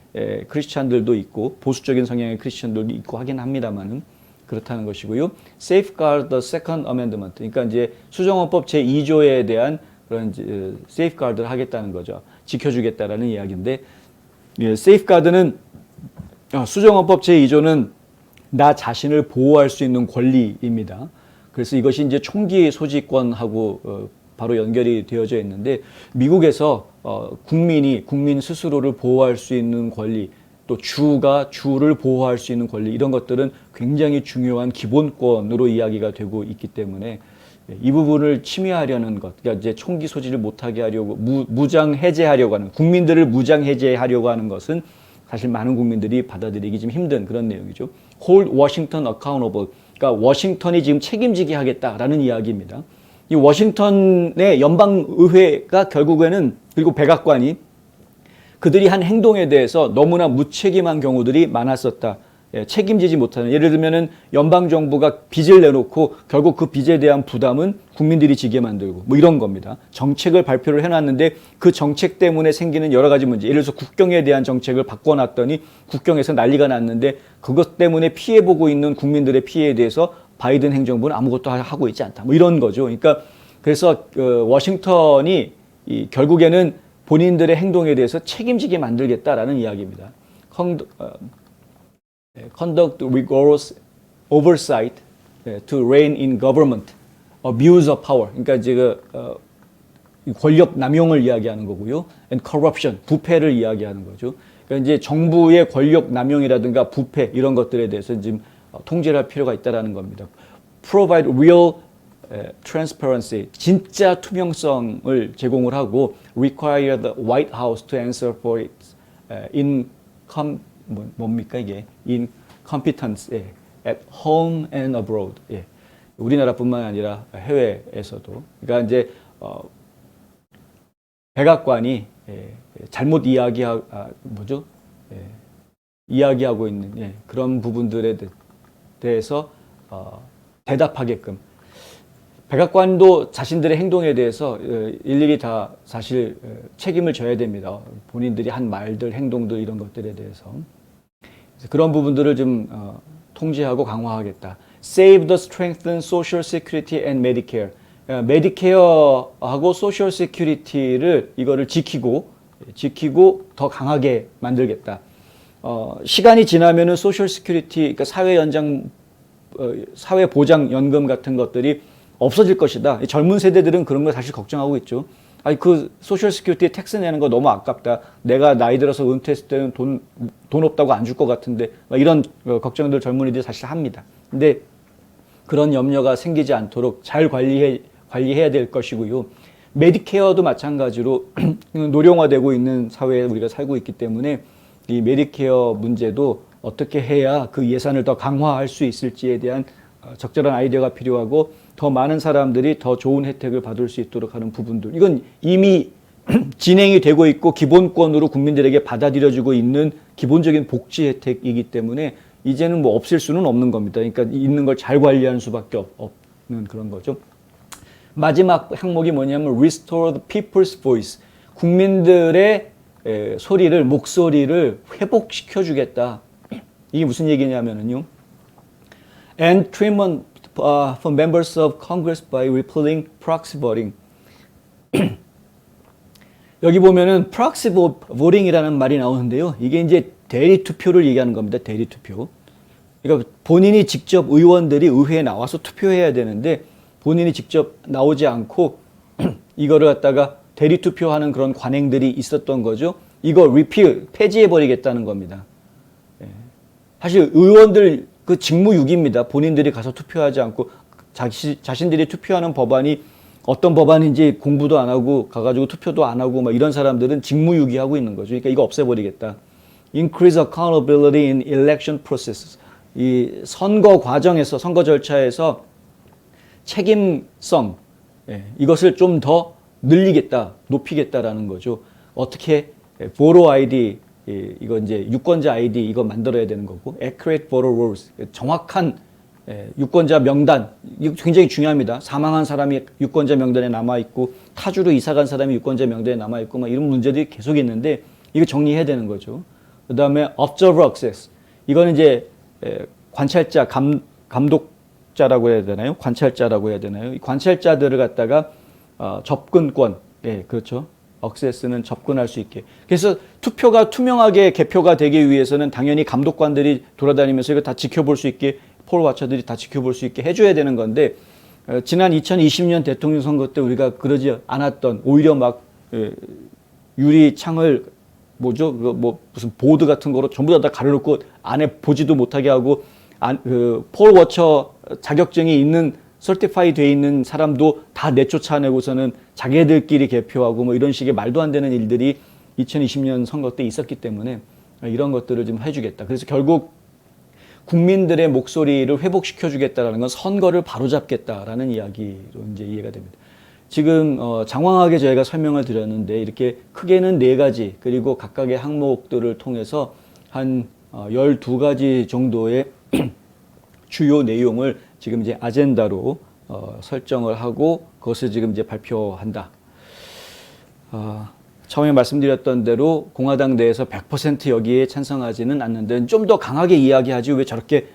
크리스찬들도 있고 보수적인 성향의 크리스찬들도 있고 하긴 합니다만은 그렇다는 것이고요. Safeguard the Second Amendment. 그러니까 이제 수정헌법 제2조에 대한 그런 safeguard를 하겠다는 거죠. 지켜주겠다라는 이야기인데, safeguard는 수정헌법 제2조는 나 자신을 보호할 수 있는 권리입니다. 그래서 이것이 이제 총기 소지권하고 바로 연결이 되어져 있는데 미국에서 국민 스스로를 보호할 수 있는 권리 또 주가 주를 보호할 수 있는 권리 이런 것들은 굉장히 중요한 기본권으로 이야기가 되고 있기 때문에 이 부분을 침해하려는 것, 그러니까 이제 총기 소지를 못하게 하려고 무장 해제하려고 하는 국민들을 무장 해제하려고 하는 것은 사실 많은 국민들이 받아들이기 좀 힘든 그런 내용이죠. Hold Washington accountable. 그러니까 워싱턴이 지금 책임지게 하겠다라는 이야기입니다. 이 워싱턴의 연방의회가 결국에는 그리고 백악관이 그들이 한 행동에 대해서 너무나 무책임한 경우들이 많았었다. 책임지지 못하는 예를 들면은 연방 정부가 빚을 내놓고 결국 그 빚에 대한 부담은 국민들이 지게 만들고 뭐 이런 겁니다. 정책을 발표를 해놨는데 그 정책 때문에 생기는 여러 가지 문제. 예를 들어서 국경에 대한 정책을 바꿔놨더니 국경에서 난리가 났는데 그것 때문에 피해 보고 있는 국민들의 피해에 대해서 바이든 행정부는 아무것도 하고 있지 않다. 뭐 이런 거죠. 그러니까 그래서 워싱턴이 결국에는 본인들의 행동에 대해서 책임지게 만들겠다라는 이야기입니다. Conduct rigorous oversight to rein in government, abuse of power. 그러니까 이제 권력 남용을 이야기하는 거고요. And corruption, 부패를 이야기하는 거죠. 그러니까 이제 정부의 권력 남용이라든가 부패 이런 것들에 대해서 지금 통제를 할 필요가 있다라는 겁니다. Provide real transparency, 진짜 투명성을 제공을 하고 require the White House to answer for its 뭡니까 이게 incompetence at home and abroad. 예. 우리나라뿐만 아니라 해외에서도. 그러니까 이제 백악관이 잘못 이야기하고 있는 그런 부분들에 대해서 대답하게끔 백악관도 자신들의 행동에 대해서 일일이 다 사실 책임을 져야 됩니다. 본인들이 한 말들, 행동들 이런 것들에 대해서. 그런 부분들을 좀 통제하고 강화하겠다. Save the strengthen social security and Medicare. 메디케어하고 소셜 세큐리티를 이거를 지키고 더 강하게 만들겠다. 시간이 지나면은 소셜 세큐리티, 그러니까 사회 보장 연금 같은 것들이 없어질 것이다. 젊은 세대들은 그런 걸 사실 걱정하고 있죠. 아니 그 소셜 시큐리티 텍스 내는 거 너무 아깝다. 내가 나이 들어서 은퇴했을 때는 돈 없다고 안 줄 것 같은데 이런 걱정들 젊은이들이 사실 합니다. 근데 그런 염려가 생기지 않도록 잘 관리해야 될 것이고요. 메디케어도 마찬가지로 노령화되고 있는 사회에 우리가 살고 있기 때문에 이 메디케어 문제도 어떻게 해야 그 예산을 더 강화할 수 있을지에 대한 적절한 아이디어가 필요하고 더 많은 사람들이 더 좋은 혜택을 받을 수 있도록 하는 부분들. 이건 이미 진행이 되고 있고 기본권으로 국민들에게 받아들여지고 있는 기본적인 복지 혜택이기 때문에 이제는 뭐 없앨 수는 없는 겁니다. 그러니까 있는 걸 잘 관리하는 수밖에 없는 그런 거죠. 마지막 항목이 뭐냐면 Restore the People's Voice. 국민들의 목소리를 회복시켜 주겠다. 이게 무슨 얘기냐면요. And treatment for members of Congress by repealing proxy voting. 여기 보면은 proxy voting이라는 말이 나오는데요. 이게 이제 대리 투표를 얘기하는 겁니다. 대리 투표. 그러니까 본인이 직접 의원들이 의회에 나와서 투표해야 되는데 본인이 직접 나오지 않고 이거를 갖다가 대리 투표하는 그런 관행들이 있었던 거죠. 이거 repeal, 폐지해버리겠다는 겁니다. 사실 의원들 그 직무유기입니다. 본인들이 가서 투표하지 않고 자신들이 투표하는 법안이 어떤 법안인지 공부도 안 하고 가가지고 투표도 안 하고 막 이런 사람들은 직무유기하고 있는 거죠. 그러니까 이거 없애버리겠다. Increase accountability in election processes. 이 선거 과정에서 선거 절차에서 책임성 이것을 좀 더 늘리겠다, 높이겠다라는 거죠. 어떻게 보로 아이디 이거 이제 유권자 아이디 이거 만들어야 되는 거고, accurate voter rolls 정확한 유권자 명단 이거 굉장히 중요합니다. 사망한 사람이 유권자 명단에 남아 있고 타주로 이사 간 사람이 유권자 명단에 남아 있고 막 이런 문제들이 계속 있는데 이거 정리해야 되는 거죠. 그다음에 observer access 이거는 이제 관찰자 감독자라고 해야 되나요? 관찰자라고 해야 되나요? 이 관찰자들을 갖다가 접근권, 그렇죠. 억세스는 접근할 수 있게. 그래서 투표가 투명하게 개표가 되기 위해서는 당연히 감독관들이 돌아다니면서 이거 다 지켜볼 수 있게, 폴 와처들이 다 지켜볼 수 있게 해줘야 되는 건데, 지난 2020년 대통령 선거 때 우리가 그러지 않았던, 오히려 막 유리창을 무슨 보드 같은 거로 전부 다 가려놓고 안에 보지도 못하게 하고, 폴 워처 자격증이 있는 설티파이 돼 있는 사람도 다 내쫓아내고서는 자기들끼리 개표하고 뭐 이런 식의 말도 안 되는 일들이 2020년 선거 때 있었기 때문에 이런 것들을 좀 해주겠다. 그래서 결국 국민들의 목소리를 회복시켜 주겠다라는 건 선거를 바로잡겠다라는 이야기로 이제 이해가 됩니다. 지금 장황하게 저희가 설명을 드렸는데 이렇게 크게는 4가지 그리고 각각의 항목들을 통해서 한 12가지 정도의 주요 내용을 지금 이제 아젠다로 설정을 하고 그것을 지금 이제 발표한다. 처음에 말씀드렸던 대로 공화당 내에서 100% 여기에 찬성하지는 않는데 좀 더 강하게 이야기하지 왜 저렇게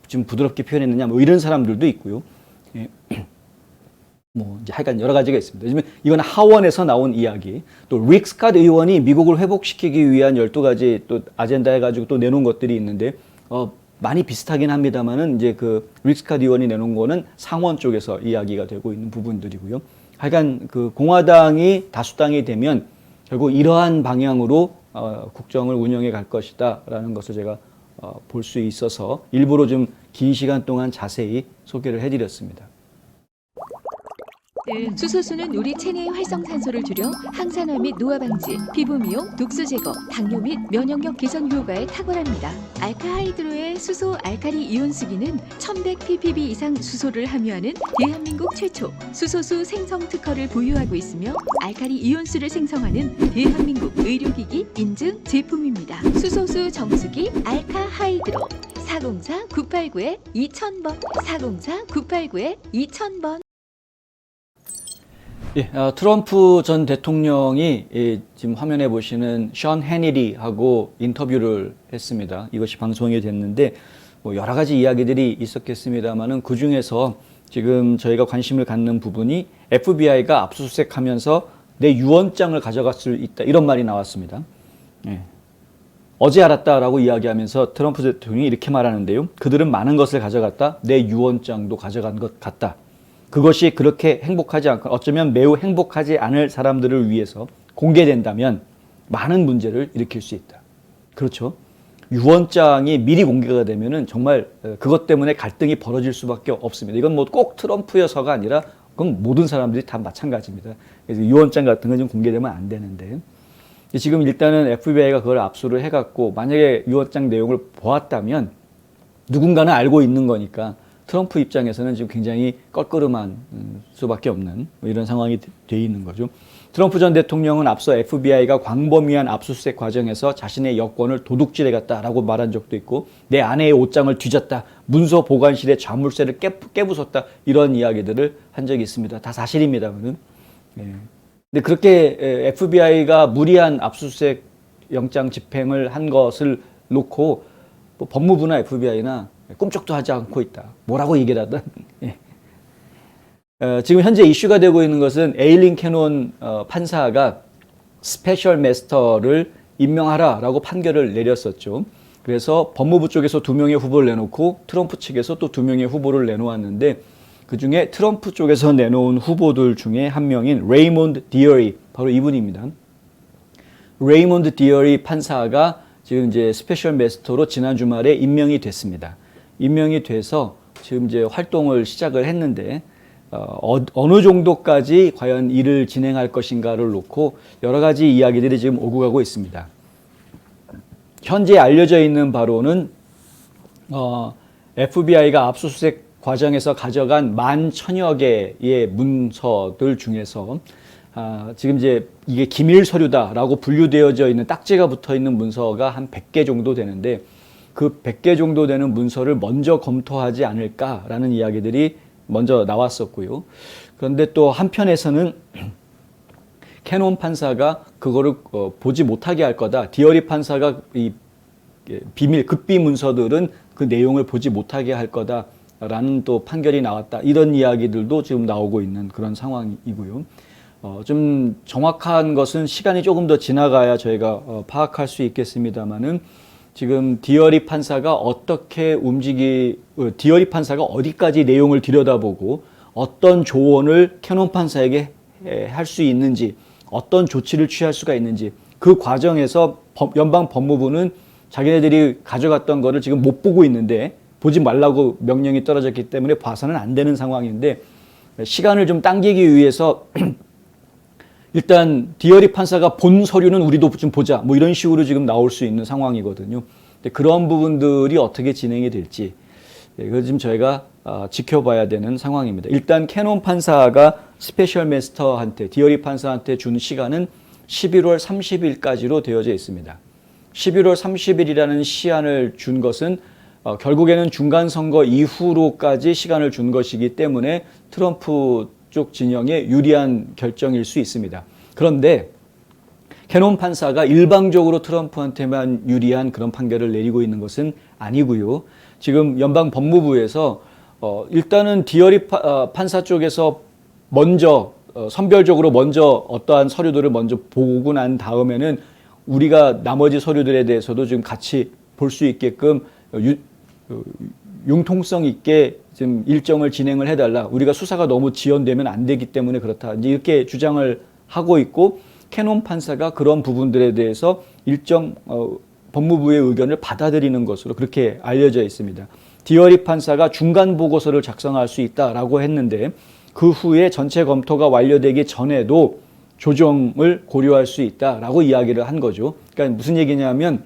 좀 부드럽게 표현했느냐 뭐 이런 사람들도 있고요. 뭐 이제 하여간 여러 가지가 있습니다. 이건 하원에서 나온 이야기. 또 릭 스캇 의원이 미국을 회복시키기 위한 12가지 또 아젠다 해가지고 또 내놓은 것들이 있는데 많이 비슷하긴 합니다만은 이제 그 릭 스캇 의원이 내놓은 거는 상원 쪽에서 이야기가 되고 있는 부분들이고요. 하여간 그 공화당이 다수당이 되면 결국 이러한 방향으로 국정을 운영해 갈 것이다라는 것을 제가 볼 수 있어서 일부러 좀 긴 시간 동안 자세히 소개를 해드렸습니다. 수소수는 우리 체내의 활성산소를 줄여 항산화 및 노화 방지, 피부 미용, 독소 제거, 당뇨 및 면역력 개선 효과에 탁월합니다. 알카하이드로의 수소 알카리 이온수기는 1100ppb 이상 수소를 함유하는 대한민국 최초 수소수 생성 특허를 보유하고 있으며 알카리 이온수를 생성하는 대한민국 의료기기 인증 제품입니다. 수소수 정수기 알카하이드로 404-989-2000번 404-989-2000번 예, 트럼프 전 대통령이 지금 화면에 보시는 션 해니리하고 인터뷰를 했습니다. 이것이 방송이 됐는데 뭐 여러 가지 이야기들이 있었겠습니다만은 그 중에서 지금 저희가 관심을 갖는 부분이 FBI가 압수수색하면서 내 유언장을 가져갈 수 있다 이런 말이 나왔습니다. 예. 어제 알았다라고 이야기하면서 트럼프 대통령이 이렇게 말하는데요. 그들은 많은 것을 가져갔다. 내 유언장도 가져간 것 같다. 그것이 그렇게 행복하지 않고 어쩌면 매우 행복하지 않을 사람들을 위해서 공개된다면 많은 문제를 일으킬 수 있다. 그렇죠. 유언장이 미리 공개가 되면은 정말 그것 때문에 갈등이 벌어질 수밖에 없습니다. 이건 뭐 꼭 트럼프여서가 아니라 그건 모든 사람들이 다 마찬가지입니다. 그래서 유언장 같은 건 좀 공개되면 안 되는데 지금 일단은 FBI가 그걸 압수를 해갖고 만약에 유언장 내용을 보았다면 누군가는 알고 있는 거니까 트럼프 입장에서는 지금 굉장히 껄끄름한 수밖에 없는 이런 상황이 돼 있는 거죠. 트럼프 전 대통령은 앞서 FBI가 광범위한 압수수색 과정에서 자신의 여권을 도둑질해갔다라고 말한 적도 있고 내 아내의 옷장을 뒤졌다, 문서 보관실의 자물쇠를 깨부쉈다 이런 이야기들을 한 적이 있습니다. 다 사실입니다만은. 예. 근데 그렇게 FBI가 무리한 압수수색 영장 집행을 한 것을 놓고 뭐 법무부나 FBI나 꿈쩍도 하지 않고 있다. 뭐라고 얘기를 하든. 예. 지금 현재 이슈가 되고 있는 것은 에일린 캐논 판사가 스페셜 마스터를 임명하라라고 판결을 내렸었죠. 그래서 법무부 쪽에서 2명의 후보를 내놓고 트럼프 측에서 또 2명의 후보를 내놓았는데 그중에 트럼프 쪽에서 내놓은 후보들 중에 한 명인 레이몬드 디어리 바로 이분입니다. 레이몬드 디어리 판사가 지금 이제 스페셜 마스터로 지난 주말에 임명이 됐습니다. 임명이 돼서 지금 이제 활동을 시작을 했는데 어느 정도까지 과연 일을 진행할 것인가를 놓고 여러 가지 이야기들이 지금 오고 가고 있습니다. 현재 알려져 있는 바로는 FBI가 압수수색 과정에서 가져간 11,000여 개의 문서들 중에서 지금 이제 이게 기밀 서류다라고 분류되어져 있는 딱지가 붙어 있는 문서가 한 100개 정도 되는데 그 100개 정도 되는 문서를 먼저 검토하지 않을까라는 이야기들이 먼저 나왔었고요. 그런데 또 한편에서는 캐논 판사가 그거를 보지 못하게 할 거다. 디어리 판사가 이 비밀 급비 문서들은 그 내용을 보지 못하게 할 거다라는 또 판결이 나왔다. 이런 이야기들도 지금 나오고 있는 그런 상황이고요. 좀 정확한 것은 시간이 조금 더 지나가야 저희가 파악할 수 있겠습니다만은 지금 디어리 판사가 디어리 판사가 어디까지 내용을 들여다보고 어떤 조언을 캐논 판사에게 할 수 있는지, 어떤 조치를 취할 수가 있는지, 그 과정에서 연방 법무부는 자기네들이 가져갔던 거를 지금 못 보고 있는데, 보지 말라고 명령이 떨어졌기 때문에 봐서는 안 되는 상황인데, 시간을 좀 당기기 위해서 일단 디어리 판사가 본 서류는 우리도 좀 보자, 뭐 이런 식으로 지금 나올 수 있는 상황이거든요. 근데 그런 부분들이 어떻게 진행이 될지, 그걸 지금 저희가 지켜봐야 되는 상황입니다. 일단 캐논 판사가 스페셜 마스터한테, 디어리 판사한테 준 시간은 11월 30일까지로 되어져 있습니다. 11월 30일이라는 시한을 준 것은 결국에는 중간선거 이후로까지 시간을 준 것이기 때문에 트럼프 쪽 진영에 유리한 결정일 수 있습니다. 그런데 캐논 판사가 일방적으로 트럼프한테만 유리한 그런 판결을 내리고 있는 것은 아니고요. 지금 연방 법무부에서 일단은 디어리 판사 쪽에서 먼저 선별적으로 먼저 어떠한 서류들을 먼저 보고 난 다음에는 우리가 나머지 서류들에 대해서도 지금 같이 볼 수 있게끔 융통성 있게 지금 일정을 진행을 해달라. 우리가 수사가 너무 지연되면 안 되기 때문에 그렇다. 이제 이렇게 주장을 하고 있고, 캐논 판사가 그런 부분들에 대해서 일정 법무부의 의견을 받아들이는 것으로 그렇게 알려져 있습니다. 디어리 판사가 중간 보고서를 작성할 수 있다라고 했는데 그 후에 전체 검토가 완료되기 전에도 조정을 고려할 수 있다라고 이야기를 한 거죠. 그러니까 무슨 얘기냐면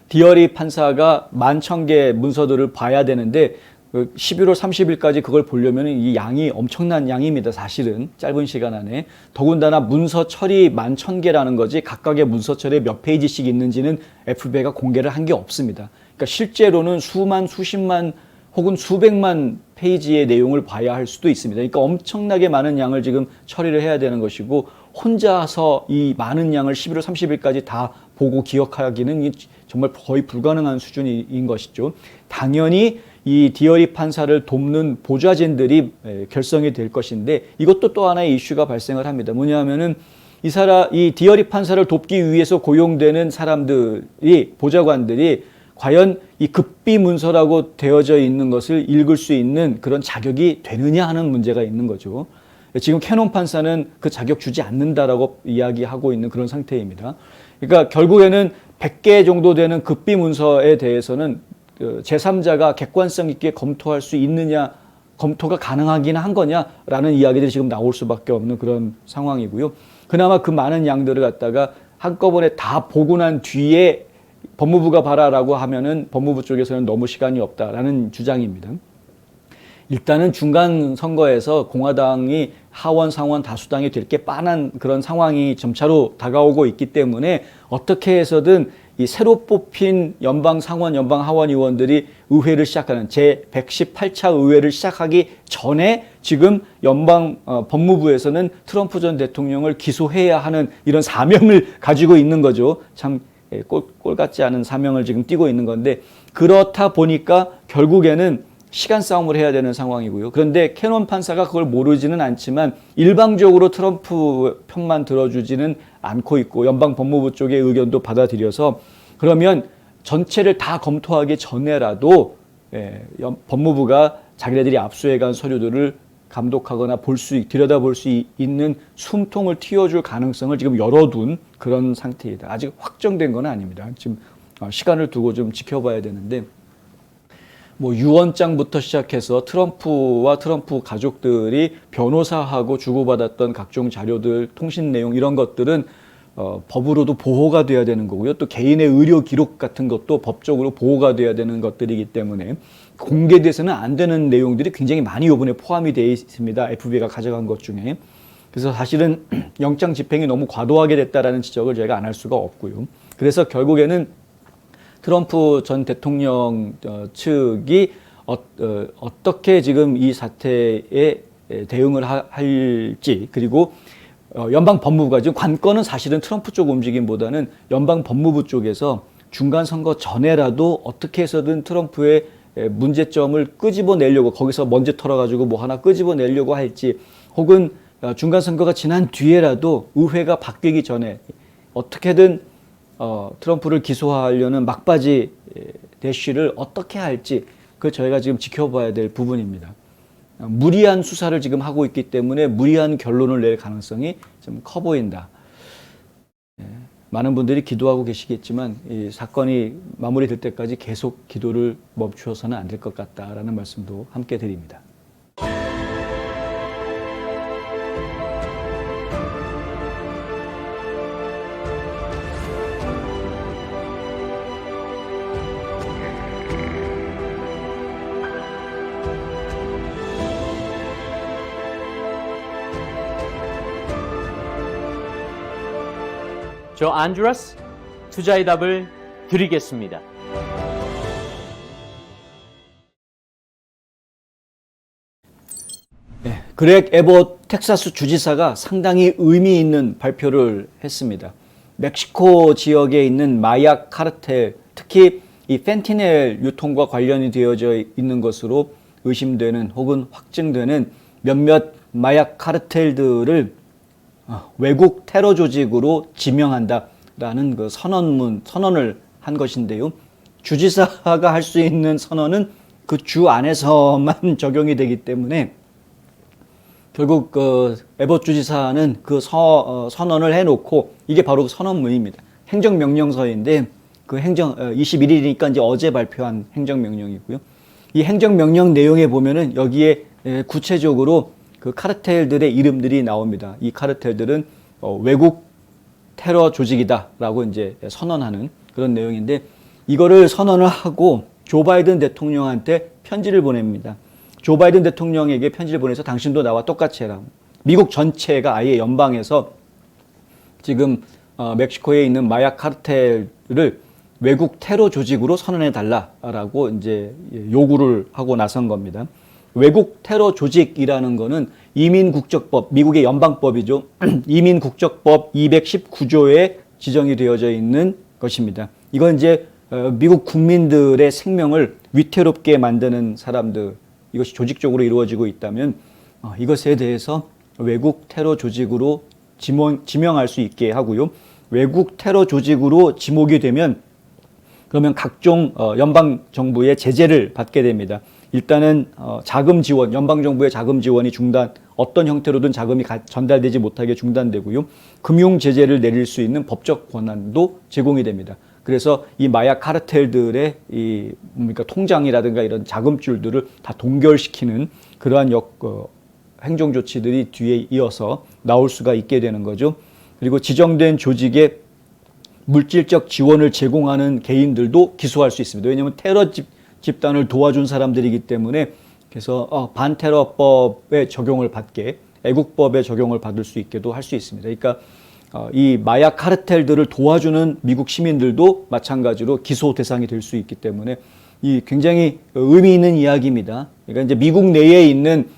디어리 판사가 11,000개 문서들을 봐야 되는데 11월 30일까지 그걸 보려면 이 양이 엄청난 양입니다. 사실은 짧은 시간 안에. 더군다나 문서 처리 11,000개라는 거지 각각의 문서 처리에 몇 페이지씩 있는지는 FBI가 공개를 한 게 없습니다. 그러니까 실제로는 수만, 수십만 혹은 수백만 페이지의 내용을 봐야 할 수도 있습니다. 그러니까 엄청나게 많은 양을 지금 처리를 해야 되는 것이고 혼자서 이 많은 양을 11월 30일까지 다 보고 기억하기는 정말 거의 불가능한 수준인 것이죠. 당연히 이 디어리 판사를 돕는 보좌진들이 결성이 될 것인데 이것도 또 하나의 이슈가 발생을 합니다. 뭐냐면은 이 디어리 판사를 돕기 위해서 고용되는 사람들이, 보좌관들이 과연 이 급비 문서라고 되어져 있는 것을 읽을 수 있는 그런 자격이 되느냐 하는 문제가 있는 거죠. 지금 캐논 판사는 그 자격 주지 않는다라고 이야기하고 있는 그런 상태입니다. 그러니까 결국에는 100개 정도 되는 급비 문서에 대해서는 제3자가 객관성 있게 검토할 수 있느냐, 검토가 가능하긴 한 거냐라는 이야기들이 지금 나올 수밖에 없는 그런 상황이고요. 그나마 그 많은 양들을 갖다가 한꺼번에 다 보고 난 뒤에 법무부가 봐라라고 하면은 법무부 쪽에서는 너무 시간이 없다라는 주장입니다. 일단은 중간 선거에서 공화당이 하원, 상원 다수당이 될 게 뻔한 그런 상황이 점차로 다가오고 있기 때문에 어떻게 해서든 이 새로 뽑힌 연방 상원, 연방 하원 의원들이 의회를 시작하는 제118차 의회를 시작하기 전에 지금 연방 법무부에서는 트럼프 전 대통령을 기소해야 하는 이런 사명을 가지고 있는 거죠. 참 꼴 같지 않은 사명을 지금 띠고 있는 건데 그렇다 보니까 결국에는 시간 싸움을 해야 되는 상황이고요. 그런데 캐논 판사가 그걸 모르지는 않지만 일방적으로 트럼프 편만 들어주지는 않고 있고 연방 법무부 쪽의 의견도 받아들여서 그러면 전체를 다 검토하기 전에라도 법무부가 자기네들이 압수해간 서류들을 감독하거나 들여다볼 수 있는 숨통을 틔워줄 가능성을 지금 열어둔 그런 상태이다. 아직 확정된 건 아닙니다. 지금 시간을 두고 좀 지켜봐야 되는데 뭐 유언장부터 시작해서 트럼프와 트럼프 가족들이 변호사하고 주고받았던 각종 자료들, 통신 내용 이런 것들은 법으로도 보호가 돼야 되는 거고요. 또 개인의 의료 기록 같은 것도 법적으로 보호가 돼야 되는 것들이기 때문에 공개돼서는 안 되는 내용들이 굉장히 많이 이번에 포함이 되어 있습니다. FBI가 가져간 것 중에. 그래서 사실은 영장 집행이 너무 과도하게 됐다라는 지적을 저희가 안 할 수가 없고요. 그래서 결국에는 트럼프 전 대통령 측이 어떻게 지금 이 사태에 대응을 할지, 그리고 연방 법무부가 지금 관건은 사실은 트럼프 쪽 움직임보다는 연방 법무부 쪽에서 중간 선거 전에라도 어떻게 해서든 트럼프의 문제점을 끄집어내려고, 거기서 먼지 털어가지고 뭐 하나 끄집어내려고 할지, 혹은 중간 선거가 지난 뒤에라도 의회가 바뀌기 전에 어떻게든 트럼프를 기소하려는 막바지 대쉬를 어떻게 할지, 그 저희가 지금 지켜봐야 될 부분입니다. 무리한 수사를 지금 하고 있기 때문에 무리한 결론을 낼 가능성이 좀 커 보인다. 많은 분들이 기도하고 계시겠지만 이 사건이 마무리될 때까지 계속 기도를 멈추어서는 안 될 것 같다라는 말씀도 함께 드립니다. 저 안드레스 투자의 답을 드리겠습니다. 그렉 에봇 텍사스 주지사가 상당히 의미 있는 발표를 했습니다. 멕시코 지역에 있는 마약 카르텔, 특히 이 펜티넬 유통과 관련이 되어져 있는 것으로 의심되는 혹은 확증되는 몇몇 마약 카르텔들을 외국 테러 조직으로 지명한다라는 그 선언을 한 것인데요. 주지사가 할 수 있는 선언은 그 주 안에서만 적용이 되기 때문에 결국 그 에봇 주지사는 그 선언을 해놓고, 이게 바로 선언문입니다. 행정명령서인데 그 21일이니까 이제 어제 발표한 행정명령이고요. 이 행정명령 내용에 보면은 여기에 구체적으로 그 카르텔들의 이름들이 나옵니다. 이 카르텔들은 외국 테러 조직이다라고 이제 선언하는 그런 내용인데, 이거를 선언을 하고 조 바이든 대통령한테 편지를 보냅니다. 조 바이든 대통령에게 편지를 보내서 당신도 나와 똑같이 해라. 미국 전체가 아예 연방에서 지금 멕시코에 있는 마약 카르텔을 외국 테러 조직으로 선언해 달라라고 이제 요구를 하고 나선 겁니다. 외국 테러 조직이라는 거는 이민국적법, 미국의 연방법이죠. 이민국적법 219조에 지정이 되어져 있는 것입니다. 이건 이제 미국 국민들의 생명을 위태롭게 만드는 사람들, 이것이 조직적으로 이루어지고 있다면 이것에 대해서 외국 테러 조직으로 지명할 수 있게 하고요. 외국 테러 조직으로 지목이 되면 그러면 각종 연방 정부의 제재를 받게 됩니다. 일단은 자금 지원, 연방 정부의 자금 지원이 어떤 형태로든 자금이 전달되지 못하게 중단되고요. 금융 제재를 내릴 수 있는 법적 권한도 제공이 됩니다. 그래서 이 마약 카르텔들의 통장이라든가 이런 자금줄들을 다 동결시키는 그러한 행정 조치들이 뒤에 이어서 나올 수가 있게 되는 거죠. 그리고 지정된 조직에 물질적 지원을 제공하는 개인들도 기소할 수 있습니다. 왜냐하면 테러 집단을 도와준 사람들이기 때문에, 그래서 반테러법의 적용을 받게, 애국법의 적용을 받을 수 있게도 할 수 있습니다. 그러니까 이 마약 카르텔들을 도와주는 미국 시민들도 마찬가지로 기소 대상이 될 수 있기 때문에 이 굉장히 의미 있는 이야기입니다. 그러니까 이제 미국 내에 있는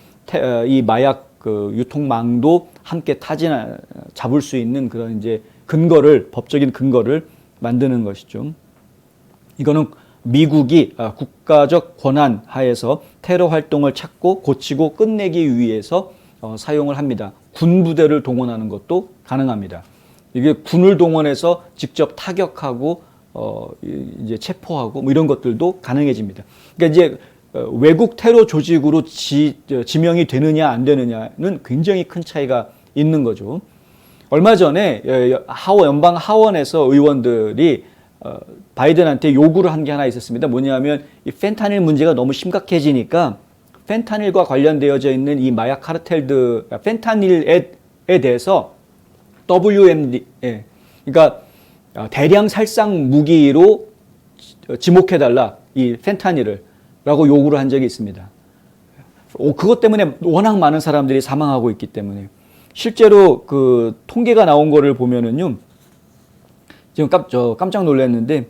이 마약 유통망도 함께 잡을 수 있는 그런 이제 법적인 근거를 만드는 것이죠. 이거는 미국이 국가적 권한 하에서 테러 활동을 찾고 고치고 끝내기 위해서 사용을 합니다. 군 부대를 동원하는 것도 가능합니다. 이게 군을 동원해서 직접 타격하고 이제 체포하고 뭐 이런 것들도 가능해집니다. 그러니까 이제 외국 테러 조직으로 지명이 되느냐 안 되느냐는 굉장히 큰 차이가 있는 거죠. 얼마 전에 연방 하원에서 의원들이 바이든한테 요구를 한 게 하나 있었습니다. 뭐냐면 이 펜타닐 문제가 너무 심각해지니까 펜타닐과 관련되어져 있는 이 마약 카르텔들, 펜타닐에 대해서 WMD, 그러니까 대량 살상 무기로 지목해달라, 이 펜타닐을 라고 요구를 한 적이 있습니다. 그것 때문에 워낙 많은 사람들이 사망하고 있기 때문에 실제로 그 통계가 나온 거를 보면은요, 지금 깜짝 놀랐는데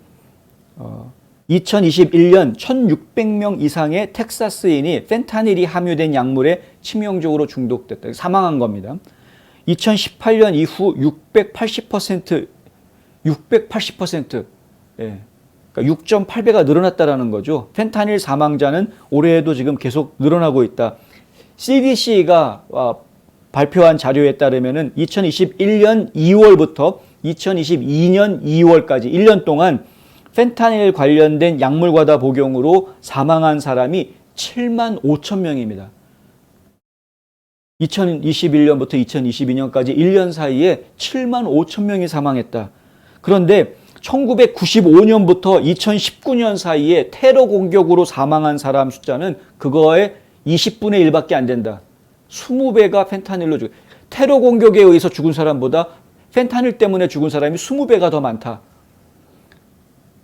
2021년 1,600명 이상의 텍사스인이 펜타닐이 함유된 약물에 치명적으로 중독됐다, 사망한 겁니다. 2018년 이후 680%, 예. 그러니까 6.8배가 늘어났다라는 거죠. 펜타닐 사망자는 올해에도 지금 계속 늘어나고 있다. CDC가 발표한 자료에 따르면은 2021년 2월부터 2022년 2월까지 1년 동안 펜타닐 관련된 약물과다 복용으로 사망한 사람이 7만 5천 명입니다. 2021년부터 2022년까지 1년 사이에 7만 5천 명이 사망했다. 그런데 1995년부터 2019년 사이에 테러 공격으로 사망한 사람 숫자는 그거의 20분의 1밖에 안 된다. 20배가 펜타닐로 죽어. 테러 공격에 의해서 죽은 사람보다 펜타닐 때문에 죽은 사람이 20배가 더 많다.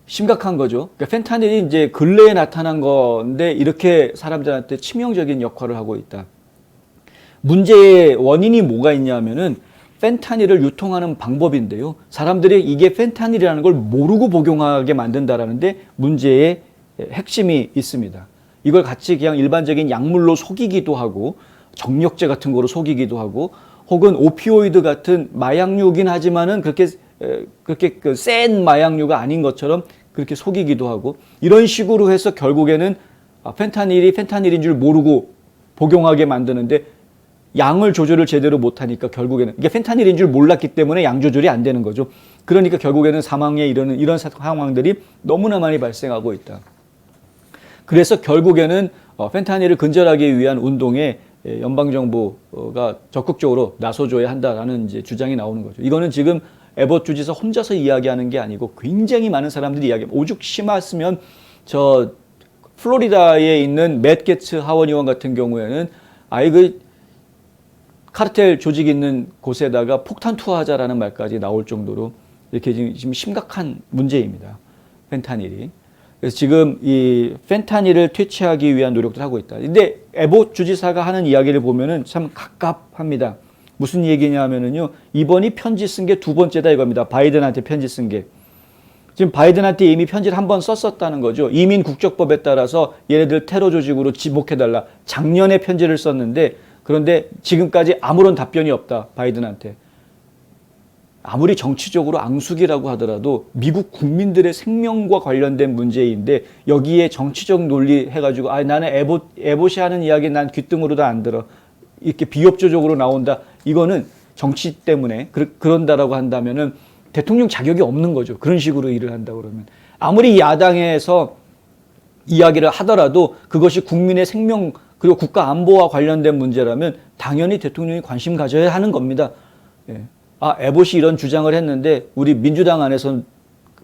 심각한 거죠. 그러니까 펜타닐이 이제 근래에 나타난 건데 이렇게 사람들한테 치명적인 역할을 하고 있다. 문제의 원인이 뭐가 있냐면은 펜타닐을 유통하는 방법인데요. 사람들이 이게 펜타닐이라는 걸 모르고 복용하게 만든다라는데 문제의 핵심이 있습니다. 이걸 같이 그냥 일반적인 약물로 속이기도 하고 정력제 같은 거로 속이기도 하고 혹은 오피오이드 같은 마약류긴 하지만은 그렇게 그 센 마약류가 아닌 것처럼 그렇게 속이기도 하고 이런 식으로 해서 결국에는 펜타닐이 펜타닐인 줄 모르고 복용하게 만드는데 양을 조절을 제대로 못하니까 결국에는 이게 펜타닐인 줄 몰랐기 때문에 양 조절이 안 되는 거죠. 그러니까 결국에는 사망에 이르는 이런 상황들이 너무나 많이 발생하고 있다. 그래서 결국에는 펜타닐을 근절하기 위한 운동에 연방정부가 적극적으로 나서줘야 한다라는 이제 주장이 나오는 거죠. 이거는 지금 에봇 주지사 혼자서 이야기하는 게 아니고 굉장히 많은 사람들이 이야기합니다. 오죽 심했으면 저 플로리다에 있는 맷 게츠 하원 의원 같은 경우에는 카르텔 조직 있는 곳에다가 폭탄 투하하자라는 말까지 나올 정도로 이렇게 지금 심각한 문제입니다. 펜타닐이. 그래서 지금 이 펜타닐을 퇴치하기 위한 노력들을 하고 있다. 근데 에봇 주지사가 하는 이야기를 보면은 참 갑갑합니다. 무슨 얘기냐면은요, 이번이 편지 쓴 게 두 번째다 이겁니다. 바이든한테 편지 쓴 게. 지금 바이든한테 이미 편지를 한 번 썼었다는 거죠. 이민 국적법에 따라서 얘네들 테러 조직으로 지목해달라. 작년에 편지를 썼는데 그런데 지금까지 아무런 답변이 없다. 바이든한테. 아무리 정치적으로 앙숙이라고 하더라도 미국 국민들의 생명과 관련된 문제인데 여기에 정치적 논리 해가지고 나는 에봇이 하는 이야기 난 귓등으로도 안 들어. 이렇게 비협조적으로 나온다. 이거는 정치 때문에 그런다라고 한다면은 대통령 자격이 없는 거죠. 그런 식으로 일을 한다 그러면. 아무리 야당에서 이야기를 하더라도 그것이 국민의 생명 그리고 국가 안보와 관련된 문제라면 당연히 대통령이 관심 가져야 하는 겁니다. 예. 에봇이 이런 주장을 했는데 우리 민주당 안에서는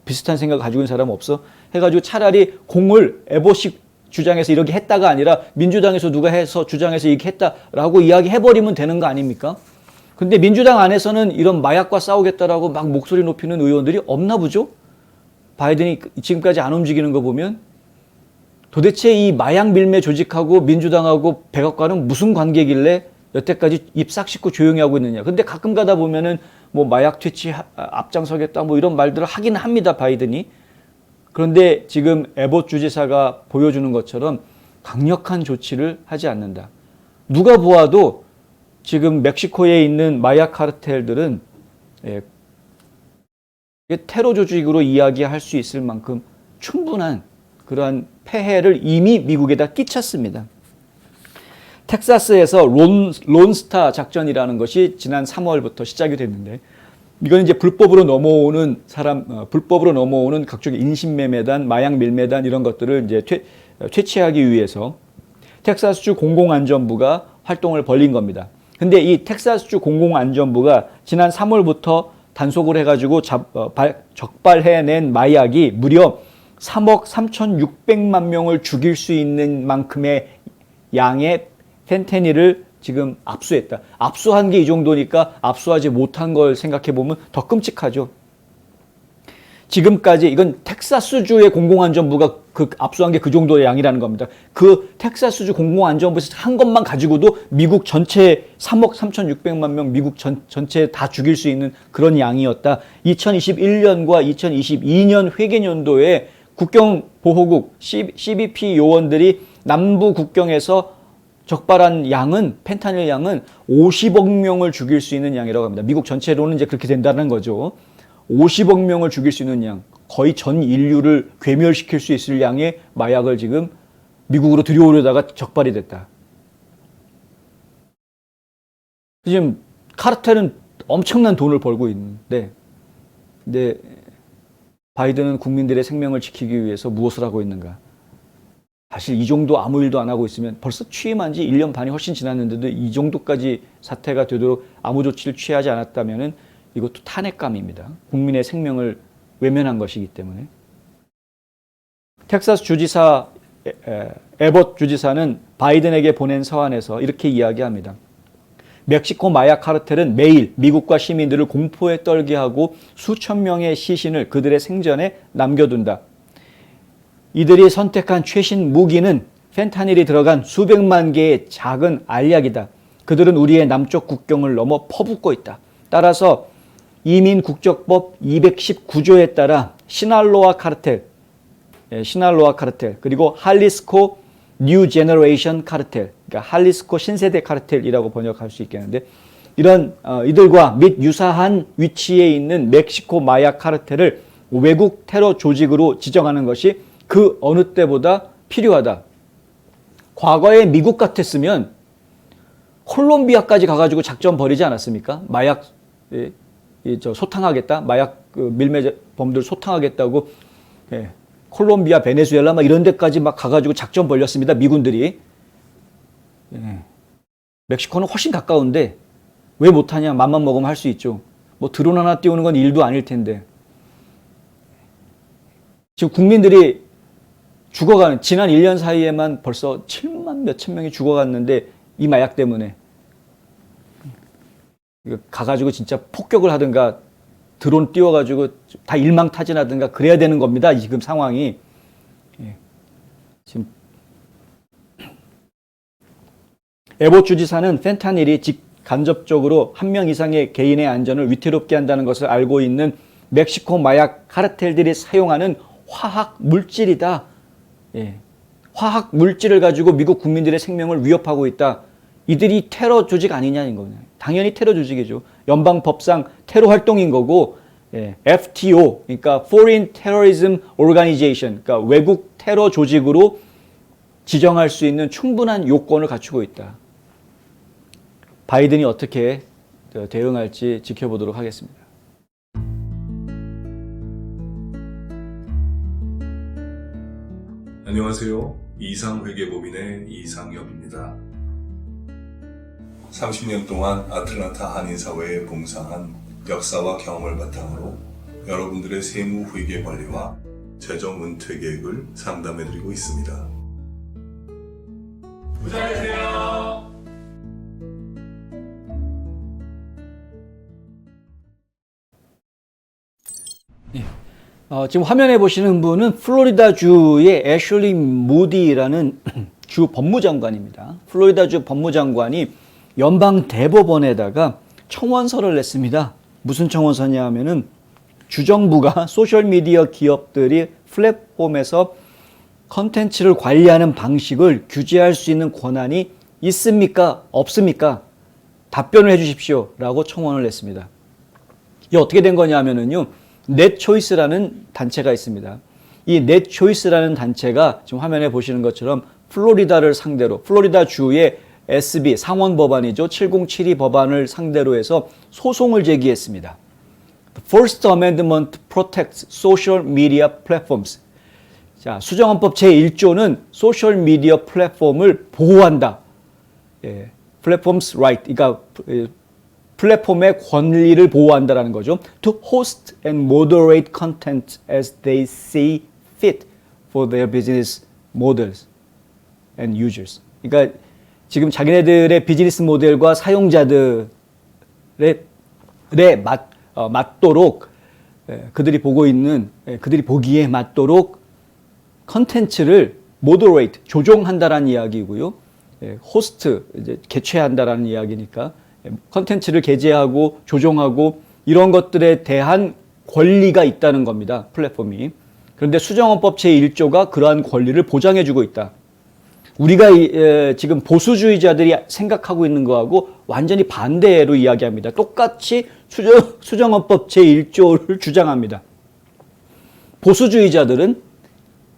비슷한 생각 가지고 있는 사람 없어? 해가지고 차라리 공을 에봇이 주장해서 이렇게 했다가 아니라 민주당에서 누가 해서 주장해서 이렇게 했다라고 이야기해버리면 되는 거 아닙니까? 근데 민주당 안에서는 이런 마약과 싸우겠다라고 막 목소리 높이는 의원들이 없나 보죠? 바이든이 지금까지 안 움직이는 거 보면 도대체 이 마약 밀매 조직하고 민주당하고 백악관은 무슨 관계길래 여태까지 입 싹 씻고 조용히 하고 있느냐. 근데 가끔 가다 보면은 뭐 마약 퇴치 앞장서겠다 뭐 이런 말들을 하긴 합니다, 바이든이. 그런데 지금 에봇 주지사가 보여주는 것처럼 강력한 조치를 하지 않는다. 누가 보아도 지금 멕시코에 있는 마약 카르텔들은 테러 조직으로 이야기할 수 있을 만큼 충분한 그러한 폐해를 이미 미국에다 끼쳤습니다. 텍사스에서 론스타 작전이라는 것이 지난 3월부터 시작이 됐는데 이건 이제 불법으로 넘어오는 각종의 인신매매단, 마약 밀매단 이런 것들을 이제 퇴치하기 위해서 텍사스주 공공안전부가 활동을 벌린 겁니다. 근데 이 텍사스주 공공안전부가 지난 3월부터 단속을 해가지고 적발해낸 마약이 무려 3억 3,600만 명을 죽일 수 있는 만큼의 양의 펜타닐을 지금 압수했다. 압수한 게 이 정도니까 압수하지 못한 걸 생각해 보면 더 끔찍하죠. 지금까지 이건 텍사스주의 공공안전부가 그 압수한 게 그 정도의 양이라는 겁니다. 그 텍사스주 공공안전부에서 한 것만 가지고도 미국 전체 3억 3,600만 명 미국 전체 다 죽일 수 있는 그런 양이었다. 2021년과 2022년 회계연도에 국경보호국 CBP 요원들이 남부 국경에서 적발한 양은 펜타닐 양은 50억 명을 죽일 수 있는 양이라고 합니다. 미국 전체로는 이제 그렇게 된다는 거죠. 50억 명을 죽일 수 있는 양, 거의 전 인류를 괴멸시킬 수 있을 양의 마약을 지금 미국으로 들여오려다가 적발이 됐다. 지금 카르텔은 엄청난 돈을 벌고 있는데, 근데 바이든은 국민들의 생명을 지키기 위해서 무엇을 하고 있는가? 사실 이 정도 아무 일도 안 하고 있으면 벌써 취임한 지 1년 반이 훨씬 지났는데도 이 정도까지 사태가 되도록 아무 조치를 취하지 않았다면은 이것도 탄핵감입니다. 국민의 생명을 외면한 것이기 때문에. 텍사스 주지사 에봇 주지사는 바이든에게 보낸 서한에서 이렇게 이야기합니다. 멕시코 마약 카르텔은 매일 미국과 시민들을 공포에 떨게 하고 수천 명의 시신을 그들의 생전에 남겨둔다. 이들이 선택한 최신 무기는 펜타닐이 들어간 수백만 개의 작은 알약이다. 그들은 우리의 남쪽 국경을 넘어 퍼붓고 있다. 따라서 이민국적법 219조에 따라 시날로아 카르텔, 그리고 할리스코 뉴 제너레이션 카르텔, 그러니까 할리스코 신세대 카르텔이라고 번역할 수 있겠는데, 이런 이들과 및 유사한 위치에 있는 멕시코 마약 카르텔을 외국 테러 조직으로 지정하는 것이 그 어느 때보다 필요하다. 과거에 미국 같았으면 콜롬비아까지 가가지고 작전 벌이지 않았습니까? 마약 소탕하겠다, 마약 밀매범들 소탕하겠다고, 콜롬비아, 베네수엘라 막 이런 데까지 막 가가지고 작전 벌였습니다. 미군들이. 멕시코는 훨씬 가까운데 왜 못하냐? 맘만 먹으면 할 수 있죠. 뭐 드론 하나 띄우는 건 일도 아닐 텐데. 지금 국민들이 죽어가는, 지난 1년 사이에만 벌써 7만 몇천 명이 죽어갔는데 이 마약 때문에. 가가지고 진짜 폭격을 하든가 드론 띄워가지고 다 일망타진하든가 그래야 되는 겁니다. 지금 상황이. 지금 에봇 주지사는 펜타닐이 간접적으로 한 명 이상의 개인의 안전을 위태롭게 한다는 것을 알고 있는 멕시코 마약 카르텔들이 사용하는 화학 물질이다. 화학 물질을 가지고 미국 국민들의 생명을 위협하고 있다. 이들이 테러 조직 아니냐는 거예요. 당연히 테러 조직이죠. 연방법상 테러 활동인 거고, FTO, 그러니까 Foreign Terrorism Organization, 그러니까 외국 테러 조직으로 지정할 수 있는 충분한 요건을 갖추고 있다. 바이든이 어떻게 대응할지 지켜보도록 하겠습니다. 안녕하세요. 이상회계법인의 이상엽입니다. 30년 동안 아틀란타 한인사회에 봉사한 역사와 경험을 바탕으로 여러분들의 세무회계 관리와 재정 은퇴 계획을 상담해드리고 있습니다. 부탁드려요. 지금 화면에 보시는 분은 플로리다주의 애슐리 무디라는 주 법무장관입니다. 플로리다주 법무장관이 연방 대법원에다가 청원서를 냈습니다. 무슨 청원서냐 하면은 주정부가 소셜미디어 기업들이 플랫폼에서 컨텐츠를 관리하는 방식을 규제할 수 있는 권한이 있습니까? 없습니까? 답변을 해 주십시오. 라고 청원을 냈습니다. 이게 어떻게 된 거냐 하면은요, 넷초이스라는 단체가 있습니다. 이 넷초이스라는 단체가 지금 화면에 보시는 것처럼 플로리다를 상대로, 플로리다 주의 SB 상원법안이죠. 7072 법안을 상대로 해서 소송을 제기했습니다. The First Amendment protects social media platforms. 자, 수정헌법 제1조는 소셜미디어 플랫폼을 보호한다. Platforms right, 그러니까 플랫폼의 권리를 보호한다라는 거죠. To host and moderate content as they see fit for their business models and users. 그러니까 지금 자기네들의 비즈니스 모델과 사용자들에 맞도록 그들이 보고 있는 그들이 보기에 맞도록 컨텐츠를 moderate 조종한다라는 이야기고요. 호스트 이제 개최한다라는 이야기니까 컨텐츠를 게재하고 조종하고 이런 것들에 대한 권리가 있다는 겁니다. 플랫폼이. 그런데 수정헌법 제1조가 그러한 권리를 보장해주고 있다. 우리가 지금 보수주의자들이 생각하고 있는 거하고 완전히 반대로 이야기합니다. 똑같이 수정헌법 제1조를 주장합니다. 보수주의자들은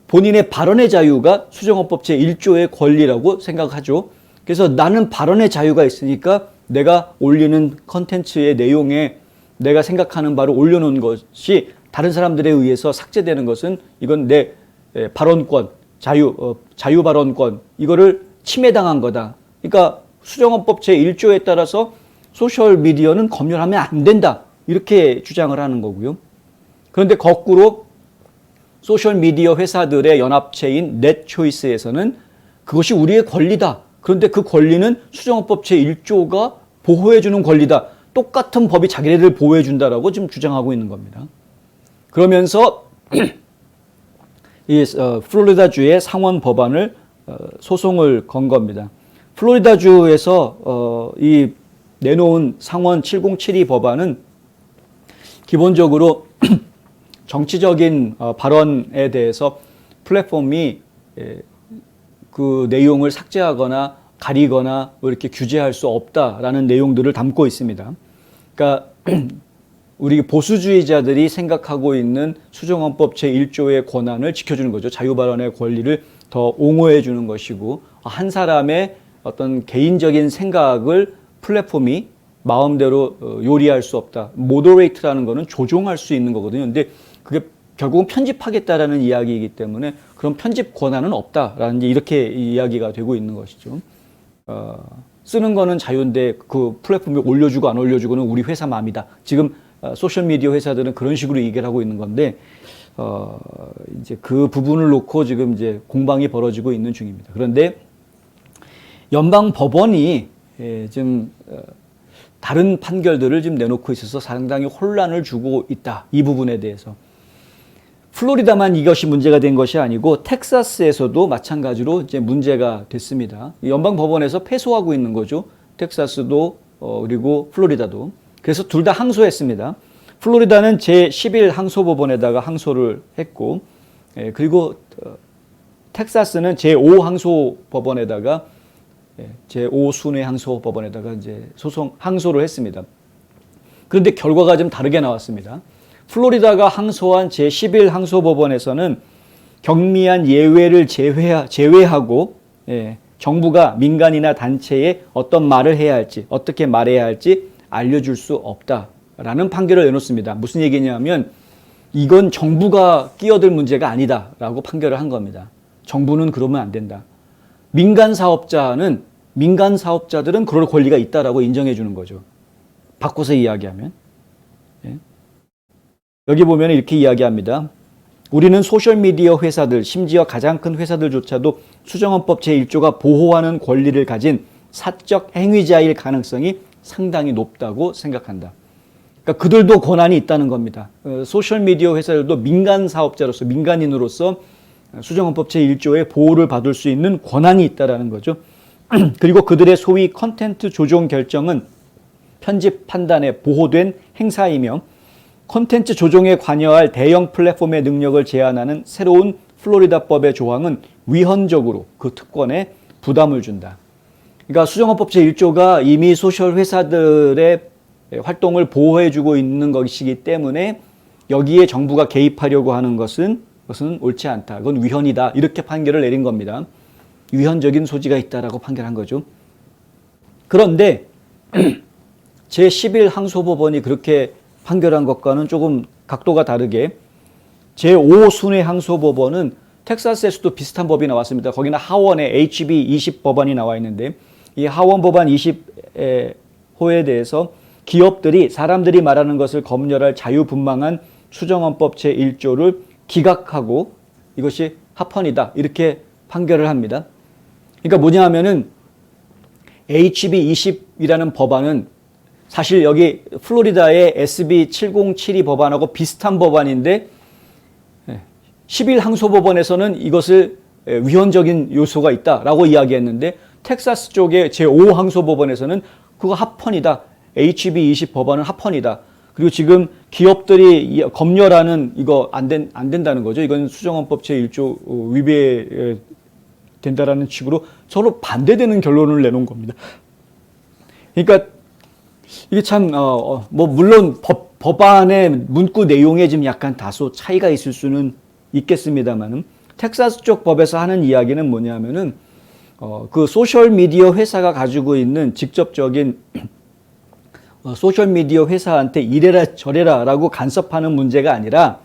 본인의 발언의 자유가 수정헌법 제1조의 권리라고 생각하죠. 그래서 나는 발언의 자유가 있으니까 내가 올리는 컨텐츠의 내용에 내가 생각하는 바를 올려놓은 것이 다른 사람들에 의해서 삭제되는 것은 이건 내 발언권, 자유 발언권 이거를 침해당한 거다. 그러니까 수정헌법 제1조에 따라서 소셜미디어는 검열하면 안 된다. 이렇게 주장을 하는 거고요. 그런데 거꾸로 소셜미디어 회사들의 연합체인 넷초이스에서는 그것이 우리의 권리다. 그런데 그 권리는 수정헌법 제1조가 보호해주는 권리다. 똑같은 법이 자기네들 보호해준다라고 지금 주장하고 있는 겁니다. 그러면서 이 플로리다주의 상원 법안을 소송을 건 겁니다. 플로리다주에서 이 내놓은 상원 7072 법안은 기본적으로 정치적인 발언에 대해서 플랫폼이 그 내용을 삭제하거나 가리거나 뭐 이렇게 규제할 수 없다라는 내용들을 담고 있습니다. 그러니까 우리 보수주의자들이 생각하고 있는 수정헌법 제1조의 권한을 지켜주는 거죠. 자유발언의 권리를 더 옹호해 주는 것이고 한 사람의 어떤 개인적인 생각을 플랫폼이 마음대로 요리할 수 없다. 모더레이트라는 거는 조종할 수 있는 거거든요. 근데 그게 결국은 편집하겠다라는 이야기이기 때문에 그런 편집 권한은 없다라는 이렇게 이야기가 되고 있는 것이죠. 쓰는 거는 자유인데 그 플랫폼에 올려주고 안 올려주고는 우리 회사 맘이다. 지금 소셜미디어 회사들은 그런 식으로 얘기를 하고 있는 건데 이제 그 부분을 놓고 지금 이제 공방이 벌어지고 있는 중입니다. 그런데 연방 법원이 지금 다른 판결들을 지금 내놓고 있어서 상당히 혼란을 주고 있다. 이 부분에 대해서. 플로리다만 이것이 문제가 된 것이 아니고 텍사스에서도 마찬가지로 이제 문제가 됐습니다. 연방 법원에서 패소하고 있는 거죠. 텍사스도 그리고 플로리다도. 그래서 둘 다 항소했습니다. 플로리다는 제11 항소법원에다가 항소를 했고, 그리고 텍사스는 제5 항소법원에다가 제5 순회 항소법원에다가 이제 항소를 했습니다. 그런데 결과가 좀 다르게 나왔습니다. 플로리다가 항소한 제11 항소법원에서는 경미한 예외를 제외하고 정부가 민간이나 단체에 어떤 말을 해야 할지 어떻게 말해야 할지 알려줄 수 없다라는 판결을 내놓습니다. 무슨 얘기냐면 이건 정부가 끼어들 문제가 아니다라고 판결을 한 겁니다. 정부는 그러면 안 된다. 민간 사업자들은 그럴 권리가 있다라고 인정해 주는 거죠. 바꿔서 이야기하면. 여기 보면 이렇게 이야기합니다. 우리는 소셜미디어 회사들, 심지어 가장 큰 회사들조차도 수정헌법 제1조가 보호하는 권리를 가진 사적 행위자일 가능성이 상당히 높다고 생각한다. 그러니까 그들도 권한이 있다는 겁니다. 소셜미디어 회사들도 민간 사업자로서, 민간인으로서 수정헌법 제1조의 보호를 받을 수 있는 권한이 있다는 거죠. 그리고 그들의 소위 컨텐트 조종 결정은 편집 판단에 보호된 행사이며 콘텐츠 조종에 관여할 대형 플랫폼의 능력을 제한하는 새로운 플로리다법의 조항은 위헌적으로 그 특권에 부담을 준다. 그러니까 수정헌법 제1조가 이미 소셜 회사들의 활동을 보호해주고 있는 것이기 때문에 여기에 정부가 개입하려고 하는 것은 옳지 않다. 그건 위헌이다. 이렇게 판결을 내린 겁니다. 위헌적인 소지가 있다라고 판결한 거죠. 그런데 제11 항소법원이 그렇게 판결한 것과는 조금 각도가 다르게 제5 순회 항소법원은 텍사스에서도 비슷한 법이 나왔습니다. 거기는 하원에 HB 20 법안이 나와 있는데 이 하원 법안 20호에 대해서 기업들이 사람들이 말하는 것을 검열할 자유분방한 수정헌법 제1조를 기각하고 이것이 합헌이다. 이렇게 판결을 합니다. 그러니까 뭐냐 하면은 HB 20이라는 법안은 사실 여기 플로리다의 SB 7072 법안하고 비슷한 법안인데 11항소법원에서는 이것을 위헌적인 요소가 있다라고 이야기했는데 텍사스 쪽의 제5항소법원에서는 그거 합헌이다. HB20 법안은 합헌이다. 그리고 지금 기업들이 검열하는 이거 안 된다는 거죠. 이건 수정헌법 제1조 위배 된다라는 식으로 서로 반대되는 결론을 내놓은 겁니다. 그러니까 이게 참 뭐 물론 법안의 문구 내용에 좀 약간 다소 차이가 있을 수는 있겠습니다만은 텍사스 쪽 법에서 하는 이야기는 뭐냐면은 그 소셜 미디어 회사가 가지고 있는 직접적인 소셜 미디어 회사한테 이래라 저래라라고 간섭하는 문제가 아니라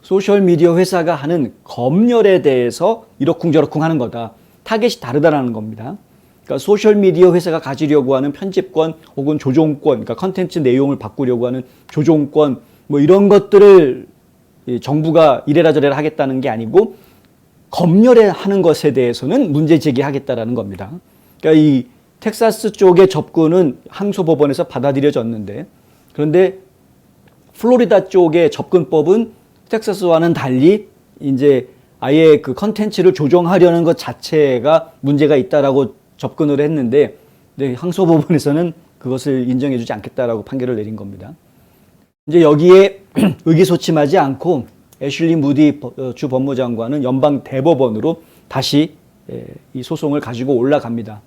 소셜 미디어 회사가 하는 검열에 대해서 이러쿵저러쿵 하는 거다. 타겟이 다르다라는 겁니다. 그러니까 소셜 미디어 회사가 가지려고 하는 편집권 혹은 조종권, 그러니까 컨텐츠 내용을 바꾸려고 하는 조종권 뭐 이런 것들을 정부가 이래라 저래라 하겠다는 게 아니고 검열에 하는 것에 대해서는 문제 제기하겠다라는 겁니다. 그러니까 이 텍사스 쪽의 접근은 항소법원에서 받아들여졌는데 그런데 플로리다 쪽의 접근법은 텍사스와는 달리 이제 아예 그 컨텐츠를 조정하려는 것 자체가 문제가 있다라고 접근을 했는데 항소법원에서는 그것을 인정해주지 않겠다라고 판결을 내린 겁니다. 이제 여기에 의기소침하지 않고 애슐리 무디 주 법무장관은 연방 대법원으로 다시 이 소송을 가지고 올라갑니다.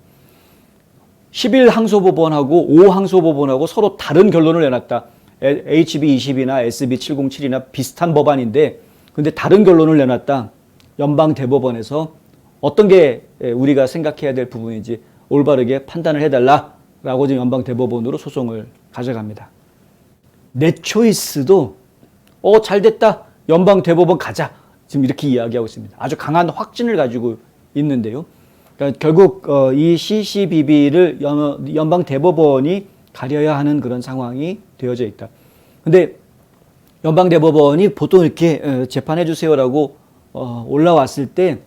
11항소법원하고 5항소법원하고 서로 다른 결론을 내놨다. HB20이나 SB707이나 비슷한 법안인데 근데 다른 결론을 내놨다. 연방 대법원에서 어떤 게 우리가 생각해야 될 부분인지 올바르게 판단을 해달라라고 지금 연방 대법원으로 소송을 가져갑니다. 넷초이스도 잘됐다. 연방 대법원 가자. 지금 이렇게 이야기하고 있습니다. 아주 강한 확신을 가지고 있는데요. 그러니까 결국 이 CCBB를 연방 대법원이 가려야 하는 그런 상황이 되어져 있다. 근데 연방 대법원이 보통 이렇게 재판해 주세요라고 올라왔을 때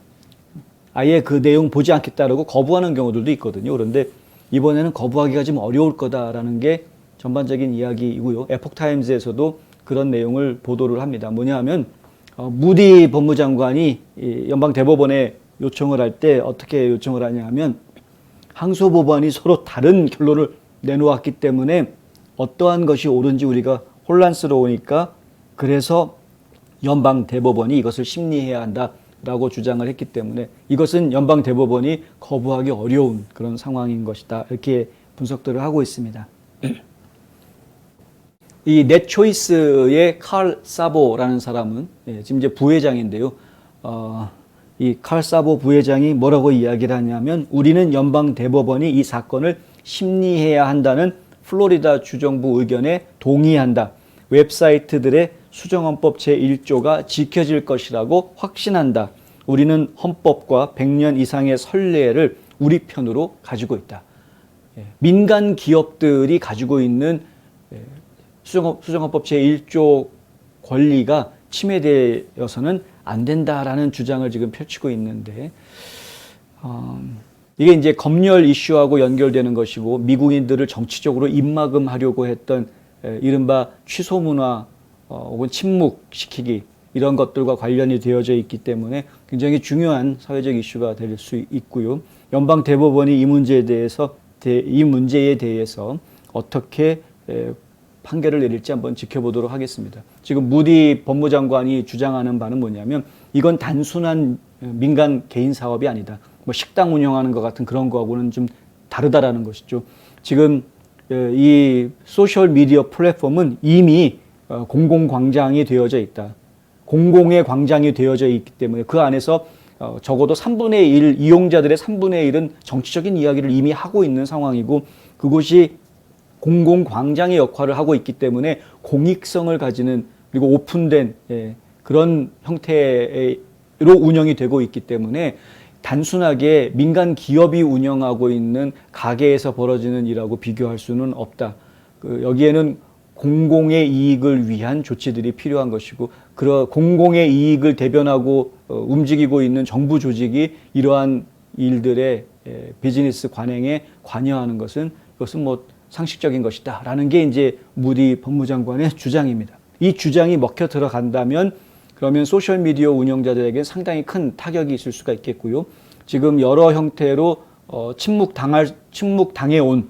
아예 그 내용 보지 않겠다라고 거부하는 경우들도 있거든요. 그런데 이번에는 거부하기가 좀 어려울 거다라는 게 전반적인 이야기이고요. 에폭타임즈에서도 그런 내용을 보도를 합니다. 뭐냐 하면 무디 법무장관이 연방 대법원에 요청을 할 때 어떻게 요청을 하냐 하면 항소법원이 서로 다른 결론을 내놓았기 때문에 어떠한 것이 옳은지 우리가 혼란스러우니까 그래서 연방 대법원이 이것을 심리해야 한다라고 주장을 했기 때문에 이것은 연방 대법원이 거부하기 어려운 그런 상황인 것이다. 이렇게 분석들을 하고 있습니다. 이 넷초이스의 칼 사보라는 사람은 지금 이제 부회장인데요. 이 칼 사보 부회장이 뭐라고 이야기를 하냐면 우리는 연방 대법원이 이 사건을 심리해야 한다는 플로리다 주정부 의견에 동의한다. 웹사이트들의 수정헌법 제1조가 지켜질 것이라고 확신한다. 우리는 헌법과 100년 이상의 선례를 우리 편으로 가지고 있다. 민간 기업들이 가지고 있는 수정헌법 제1조 권리가 침해되어서는 안 된다라는 주장을 지금 펼치고 있는데 이게 이제 검열 이슈하고 연결되는 것이고 미국인들을 정치적으로 입막음하려고 했던 이른바 취소 문화 혹은 침묵시키기 이런 것들과 관련이 되어져 있기 때문에 굉장히 중요한 사회적 이슈가 될 수 있고요. 연방 대법원이 이 문제에 대해서 어떻게 판결을 내릴지 한번 지켜보도록 하겠습니다. 지금 무디 법무장관이 주장하는 바는 뭐냐면 이건 단순한 민간 개인 사업이 아니다. 뭐 식당 운영하는 것 같은 그런 거하고는 좀 다르다라는 것이죠. 지금 이 소셜 미디어 플랫폼은 이미 공공광장이 되어져 있다. 공공의 광장이 되어져 있기 때문에 그 안에서 적어도 3분의 1, 이용자들의 3분의 1은 정치적인 이야기를 이미 하고 있는 상황이고 그곳이 공공광장의 역할을 하고 있기 때문에 공익성을 가지는 그리고 오픈된 그런 형태로 운영이 되고 있기 때문에 단순하게 민간 기업이 운영하고 있는 가게에서 벌어지는 일하고 비교할 수는 없다. 여기에는 공공의 이익을 위한 조치들이 필요한 것이고 그런 공공의 이익을 대변하고 움직이고 있는 정부 조직이 이러한 일들의 비즈니스 관행에 관여하는 것은 이것은 뭐 상식적인 것이다 라는 게 이제 무디 법무장관의 주장입니다. 이 주장이 먹혀 들어간다면 그러면 소셜미디어 운영자들에게 상당히 큰 타격이 있을 수가 있겠고요. 지금 여러 형태로 침묵당해 온,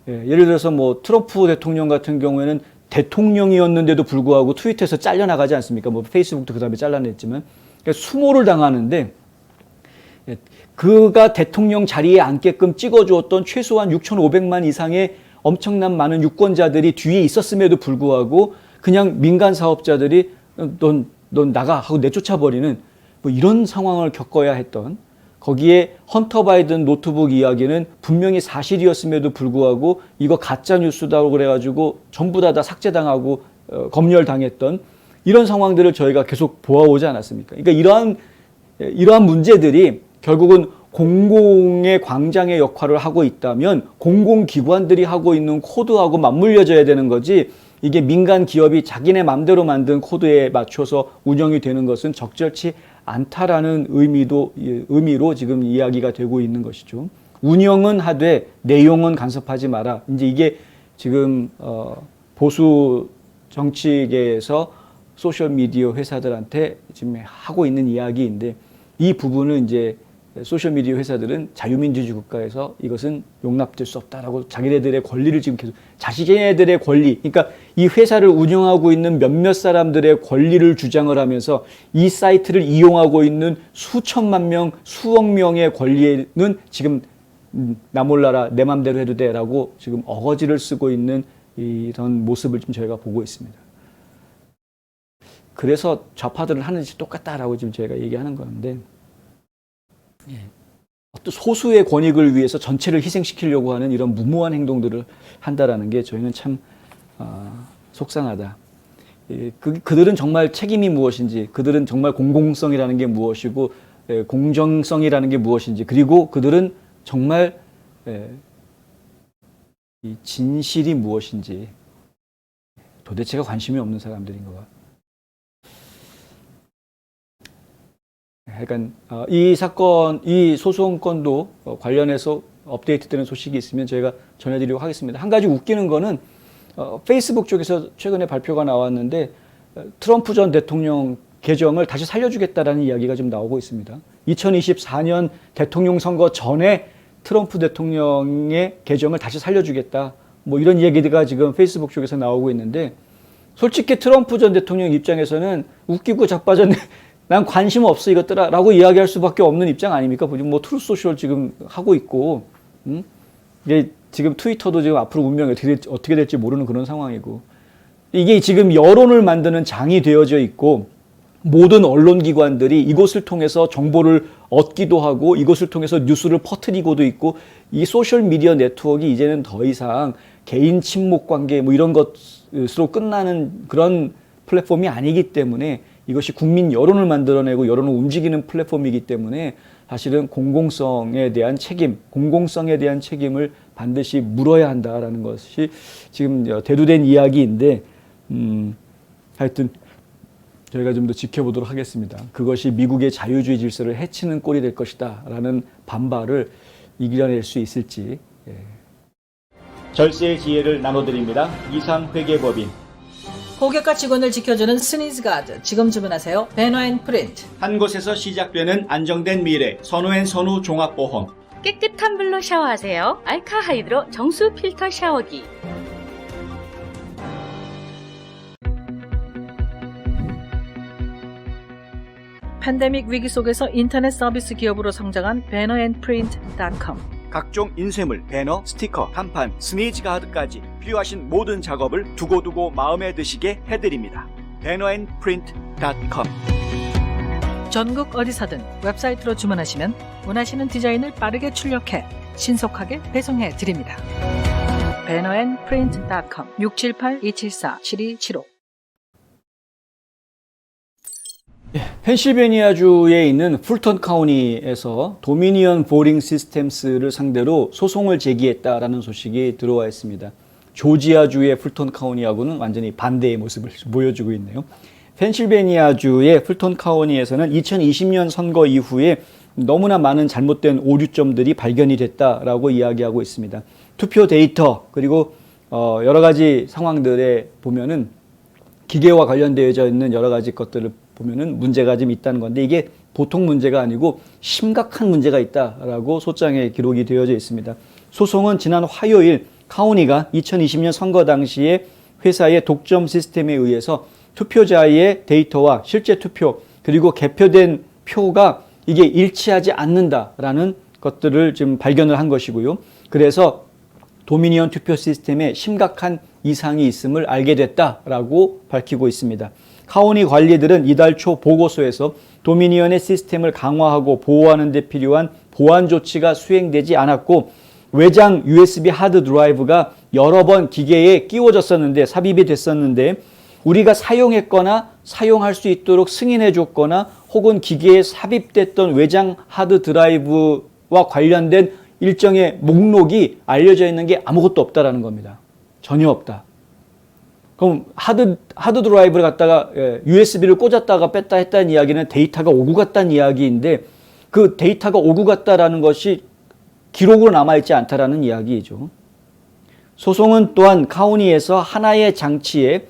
예를 들어서 뭐 트럼프 대통령 같은 경우에는 대통령이었는데도 불구하고 트위터에서 잘려나가지 않습니까? 뭐 페이스북도 그 다음에 잘라냈지만, 그러니까 수모를 당하는데, 그가 대통령 자리에 앉게끔 찍어주었던 최소한 6,500만 이상의 엄청난 많은 유권자들이 뒤에 있었음에도 불구하고 그냥 민간 사업자들이 넌 나가 하고 내쫓아버리는 뭐 이런 상황을 겪어야 했던, 거기에 헌터 바이든 노트북 이야기는 분명히 사실이었음에도 불구하고 이거 가짜 뉴스다고 그래가지고 전부 다 삭제당하고 검열당했던 이런 상황들을 저희가 계속 보아오지 않았습니까? 그러니까 이러한 문제들이 결국은 공공의 광장의 역할을 하고 있다면 공공기관들이 하고 있는 코드하고 맞물려져야 되는 거지, 이게 민간 기업이 자기네 맘대로 만든 코드에 맞춰서 운영이 되는 것은 적절치 않다라는 의미로 지금 이야기가 되고 있는 것이죠. 운영은 하되 내용은 간섭하지 마라. 이제 이게 지금 보수 정치계에서 소셜미디어 회사들한테 지금 하고 있는 이야기인데, 이 부분은 이제 소셜미디어 회사들은 자유민주주의 국가에서 이것은 용납될 수 없다라고 자기네들의 권리를 지금 계속, 자신네들의 권리, 그러니까 이 회사를 운영하고 있는 몇몇 사람들의 권리를 주장을 하면서 이 사이트를 이용하고 있는 수천만 명, 수억 명의 권리는 지금 나 몰라라, 내 맘대로 해도 돼라고 지금 어거지를 쓰고 있는 이런 모습을 지금 저희가 보고 있습니다. 그래서 좌파들은 하는 짓이 똑같다라고 지금 저희가 얘기하는 건데, 어떤 소수의 권익을 위해서 전체를 희생시키려고 하는 이런 무모한 행동들을 한다라는 게 저희는 참 속상하다. 그들은 정말 책임이 무엇인지, 그들은 정말 공공성이라는 게 무엇이고 공정성이라는 게 무엇인지, 그리고 그들은 정말 이 진실이 무엇인지 도대체가 관심이 없는 사람들인 것 같아요. 그러니까 이 사건, 이 소송건도 관련해서 업데이트되는 소식이 있으면 저희가 전해드리도록 하겠습니다. 한 가지 웃기는 거는 페이스북 쪽에서 최근에 발표가 나왔는데, 트럼프 전 대통령 계정을 다시 살려주겠다라는 이야기가 좀 나오고 있습니다. 2024년 대통령 선거 전에 트럼프 대통령의 계정을 다시 살려주겠다, 뭐 이런 얘기가 지금 페이스북 쪽에서 나오고 있는데, 솔직히 트럼프 전 대통령 입장에서는 웃기고 자빠졌네, 난 관심 없어 이것들아 라고 이야기할 수밖에 없는 입장 아닙니까? 뭐 트루스 소셜 지금 하고 있고, 이게 지금 트위터도 지금 앞으로 운명이 어떻게 될지 모르는 그런 상황이고, 이게 지금 여론을 만드는 장이 되어져 있고, 모든 언론기관들이 이것을 통해서 정보를 얻기도 하고 이것을 통해서 뉴스를 퍼뜨리고도 있고, 이 소셜미디어 네트워크가 이제는 더 이상 개인 친목 관계 뭐 이런 것으로 끝나는 그런 플랫폼이 아니기 때문에, 이것이 국민 여론을 만들어내고 여론을 움직이는 플랫폼이기 때문에 사실은 공공성에 대한 책임을 반드시 물어야 한다라는 것이 지금 대두된 이야기인데, 하여튼 저희가 좀 더 지켜보도록 하겠습니다. 그것이 미국의 자유주의 질서를 해치는 꼴이 될 것이다 라는 반발을 이겨낼 수 있을지. 절세의 지혜를 나눠드립니다. 이상회계법인. 고객과 직원을 지켜주는 스니즈가드. 지금 주문하세요. 배너앤프린트. 한 곳에서 시작되는 안정된 미래, 선우앤선우 종합보험. 깨끗한 물로 샤워하세요. 알카 하이드로 정수 필터 샤워기. 팬데믹 위기 속에서 인터넷 서비스 기업으로 성장한 배너앤프린트.com. 각종 인쇄물, 배너, 스티커, 간판, 스니즈가드까지 필요하신 모든 작업을 두고두고 마음에 드시게 해드립니다. bannerandprint.com. 전국 어디서든 웹사이트로 주문하시면 원하시는 디자인을 빠르게 출력해 신속하게 배송해 드립니다. bannerandprint.com 678-274-7275. 펜실베니아주에 있는 풀턴 카운티에서 도미니언 보링 시스템스를 상대로 소송을 제기했다라는 소식이 들어와 있습니다. 조지아주의 풀턴 카운티하고는 완전히 반대의 모습을 보여주고 있네요. 펜실베니아주의 풀턴 카운티에서는 2020년 선거 이후에 너무나 많은 잘못된 오류점들이 발견이 됐다라고 이야기하고 있습니다. 투표 데이터, 그리고 여러 가지 상황들에 보면은 기계와 관련되어져 있는 여러 가지 것들을 보면은 문제가 좀 있다는 건데 이게 보통 문제가 아니고 심각한 문제가 있다라고 소장에 기록이 되어져 있습니다. 소송은 지난 화요일 카운티가 2020년 선거 당시에 회사의 독점 시스템에 의해서 투표자의 데이터와 실제 투표 그리고 개표된 표가 이게 일치하지 않는다라는 것들을 지금 발견을 한 것이고요. 그래서 도미니언 투표 시스템에 심각한 이상이 있음을 알게 됐다라고 밝히고 있습니다. 카운티 관리들은 이달 초 보고서에서 도미니언의 시스템을 강화하고 보호하는 데 필요한 보안 조치가 수행되지 않았고 외장 USB 하드 드라이브가 여러 번 기계에 끼워졌었는데 삽입이 됐었는데 우리가 사용했거나 사용할 수 있도록 승인해 줬거나 혹은 기계에 삽입됐던 외장 하드 드라이브와 관련된 일정의 목록이 알려져 있는 게 아무것도 없다라는 겁니다. 전혀 없다. 그럼 하드 드라이브를 갖다가 USB를 꽂았다가 뺐다 했다는 이야기는 데이터가 오고 갔다는 이야기인데 그 데이터가 오고 갔다라는 것이 기록으로 남아있지 않다라는 이야기이죠. 소송은 또한 카운티에서 하나의 장치에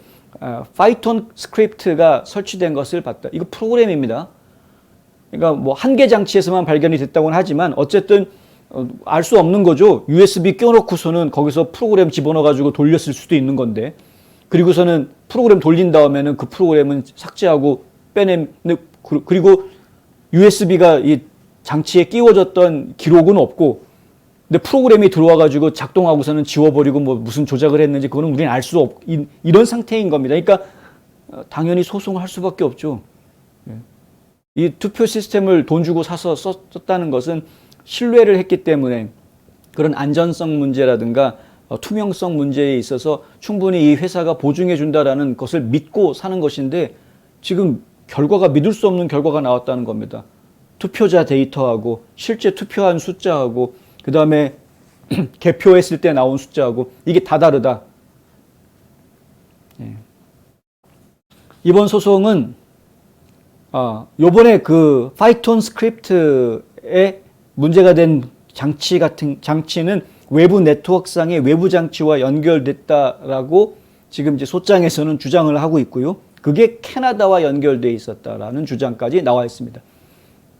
파이톤 스크립트가 설치된 것을 봤다. 이거 프로그램입니다. 그러니까 뭐 한 개 장치에서만 발견이 됐다고는 하지만 어쨌든 알 수 없는 거죠. USB 껴놓고서는 거기서 프로그램 집어넣어가지고 돌렸을 수도 있는 건데 그리고서는 프로그램 돌린 다음에는 그 프로그램은 삭제하고 빼내는 그리고 USB가 이 장치에 끼워졌던 기록은 없고 근데 프로그램이 들어와가지고 작동하고서는 지워버리고 뭐 무슨 조작을 했는지 그거는 우리는 알 수 없 이런 상태인 겁니다. 그러니까 당연히 소송을 할 수밖에 없죠. 이 투표 시스템을 돈 주고 사서 썼다는 것은 신뢰를 했기 때문에 그런 안전성 문제라든가 투명성 문제에 있어서 충분히 이 회사가 보증해 준다라는 것을 믿고 사는 것인데 지금 결과가 믿을 수 없는 결과가 나왔다는 겁니다. 투표자 데이터하고 실제 투표한 숫자하고 그 다음에 개표했을 때 나온 숫자하고 이게 다 다르다. 이번 소송은 요번에 그 파이톤 스크립트에 문제가 된 장치는 외부 네트워크상의 외부 장치와 연결됐다라고 지금 이제 소장에서는 주장을 하고 있고요. 그게 캐나다와 연결돼 있었다라는 주장까지 나와 있습니다.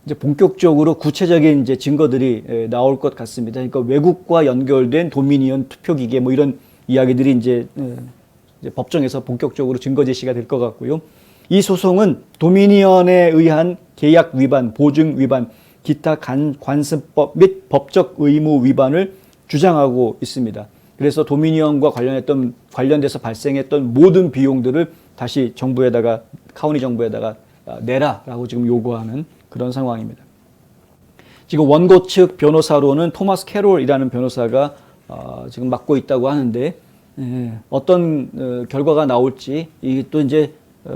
이제 본격적으로 구체적인 이제 증거들이 나올 것 같습니다. 그러니까 외국과 연결된 도미니언 투표기계 뭐 이런 이야기들이 이제 법정에서 본격적으로 증거 제시가 될 것 같고요. 이 소송은 도미니언에 의한 계약 위반, 보증 위반, 기타 관습법 및 법적 의무 위반을 주장하고 있습니다. 그래서 도미니언과 관련돼서 발생했던 모든 비용들을 다시 정부에다가 카운티 정부에다가 내라라고 지금 요구하는 그런 상황입니다. 지금 원고 측 변호사로는 토마스 캐롤이라는 변호사가 지금 맡고 있다고 하는데 어떤 결과가 나올지 이게 또 이제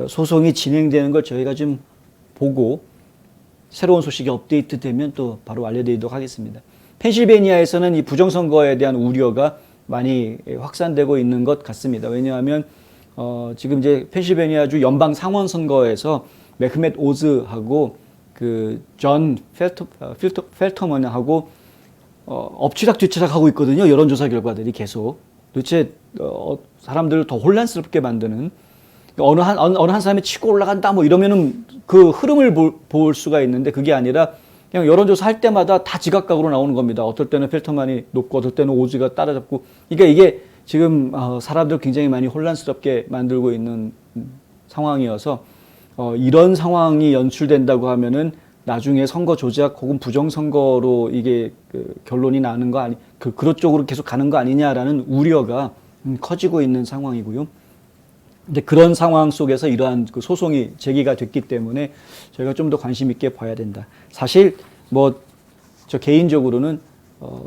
소송이 진행되는 걸 저희가 좀 보고 새로운 소식이 업데이트되면 또 바로 알려드리도록 하겠습니다. 펜실베니아에서는 이 부정선거에 대한 우려가 많이 확산되고 있는 것 같습니다. 왜냐하면 지금 이제 펜실베니아주 연방 상원 선거에서 메흐멧 오즈하고 그 존 펠터먼하고 엎치락 뒤치락 하고 있거든요. 여론조사 결과들이 계속 도대체 사람들을 더 혼란스럽게 만드는 어느 한 사람이 치고 올라간다 뭐 이러면은 그 흐름을 볼 수가 있는데 그게 아니라 그냥 여론조사 할 때마다 다 지각각으로 나오는 겁니다. 어떨 때는 펠터만이 높고 어떨 때는 오즈가 따라잡고 그러니까 이게 지금 사람들 굉장히 많이 혼란스럽게 만들고 있는 상황이어서 이런 상황이 연출된다고 하면은 나중에 선거 조작 혹은 부정선거로 이게 결론이 나는 거 아니 그런 쪽으로 계속 가는 거 아니냐라는 우려가 커지고 있는 상황이고요. 근데 그런 상황 속에서 이러한 그 소송이 제기가 됐기 때문에 저희가 좀 더 관심 있게 봐야 된다. 사실 뭐 저 개인적으로는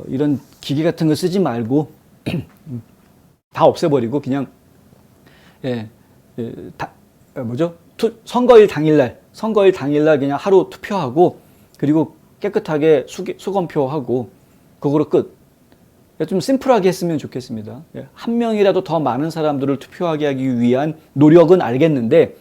이런 기계 같은 거 쓰지 말고 다 없애버리고 그냥 선거일 당일날 그냥 하루 투표하고 그리고 깨끗하게 수검표하고 그거로 끝. 좀 심플하게 했으면 좋겠습니다. 한 명이라도 더 많은 사람들을 투표하게 하기 위한 노력은 알겠는데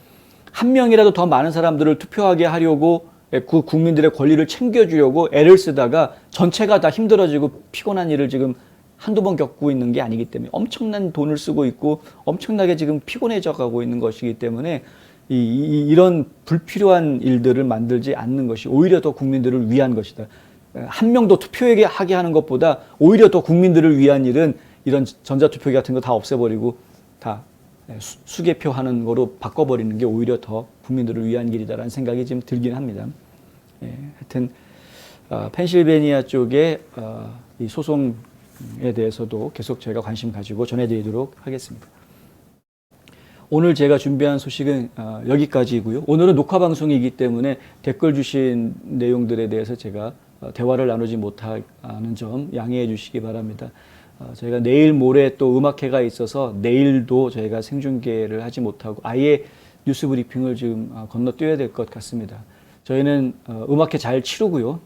한 명이라도 더 많은 사람들을 투표하게 하려고 그 국민들의 권리를 챙겨주려고 애를 쓰다가 전체가 다 힘들어지고 피곤한 일을 지금 한두 번 겪고 있는 게 아니기 때문에 엄청난 돈을 쓰고 있고 엄청나게 지금 피곤해져 가고 있는 것이기 때문에 이런 불필요한 일들을 만들지 않는 것이 오히려 더 국민들을 위한 것이다. 한 명도 투표하게 하는 것보다 오히려 더 국민들을 위한 일은 이런 전자투표기 같은 거 다 없애버리고 다 수개표하는 거로 바꿔버리는 게 오히려 더 국민들을 위한 길이다라는 생각이 좀 들긴 합니다. 하여튼 펜실베니아 쪽에 이 소송에 대해서도 계속 저희가 관심 가지고 전해드리도록 하겠습니다. 오늘 제가 준비한 소식은 여기까지고요. 오늘은 녹화 방송이기 때문에 댓글 주신 내용들에 대해서 제가 대화를 나누지 못하는 점 양해해 주시기 바랍니다. 저희가 내일 모레 또 음악회가 있어서 내일도 저희가 생중계를 하지 못하고 아예 뉴스 브리핑을 지금 건너뛰어야 될 것 같습니다. 저희는 음악회 잘 치르고요.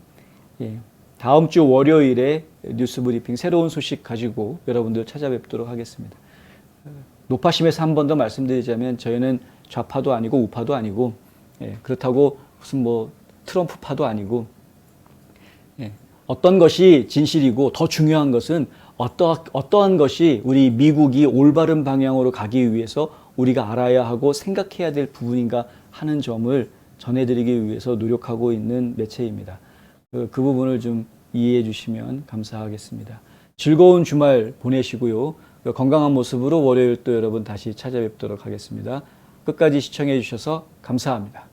다음 주 월요일에 뉴스 브리핑 새로운 소식 가지고 여러분들 찾아뵙도록 하겠습니다. 노파심에서 한 번 더 말씀드리자면 저희는 좌파도 아니고 우파도 아니고 그렇다고 무슨 뭐 트럼프파도 아니고 어떤 것이 진실이고 더 중요한 것은 어떠한 것이 우리 미국이 올바른 방향으로 가기 위해서 우리가 알아야 하고 생각해야 될 부분인가 하는 점을 전해드리기 위해서 노력하고 있는 매체입니다. 그 부분을 좀 이해해 주시면 감사하겠습니다. 즐거운 주말 보내시고요. 건강한 모습으로 월요일 또 여러분 다시 찾아뵙도록 하겠습니다. 끝까지 시청해 주셔서 감사합니다.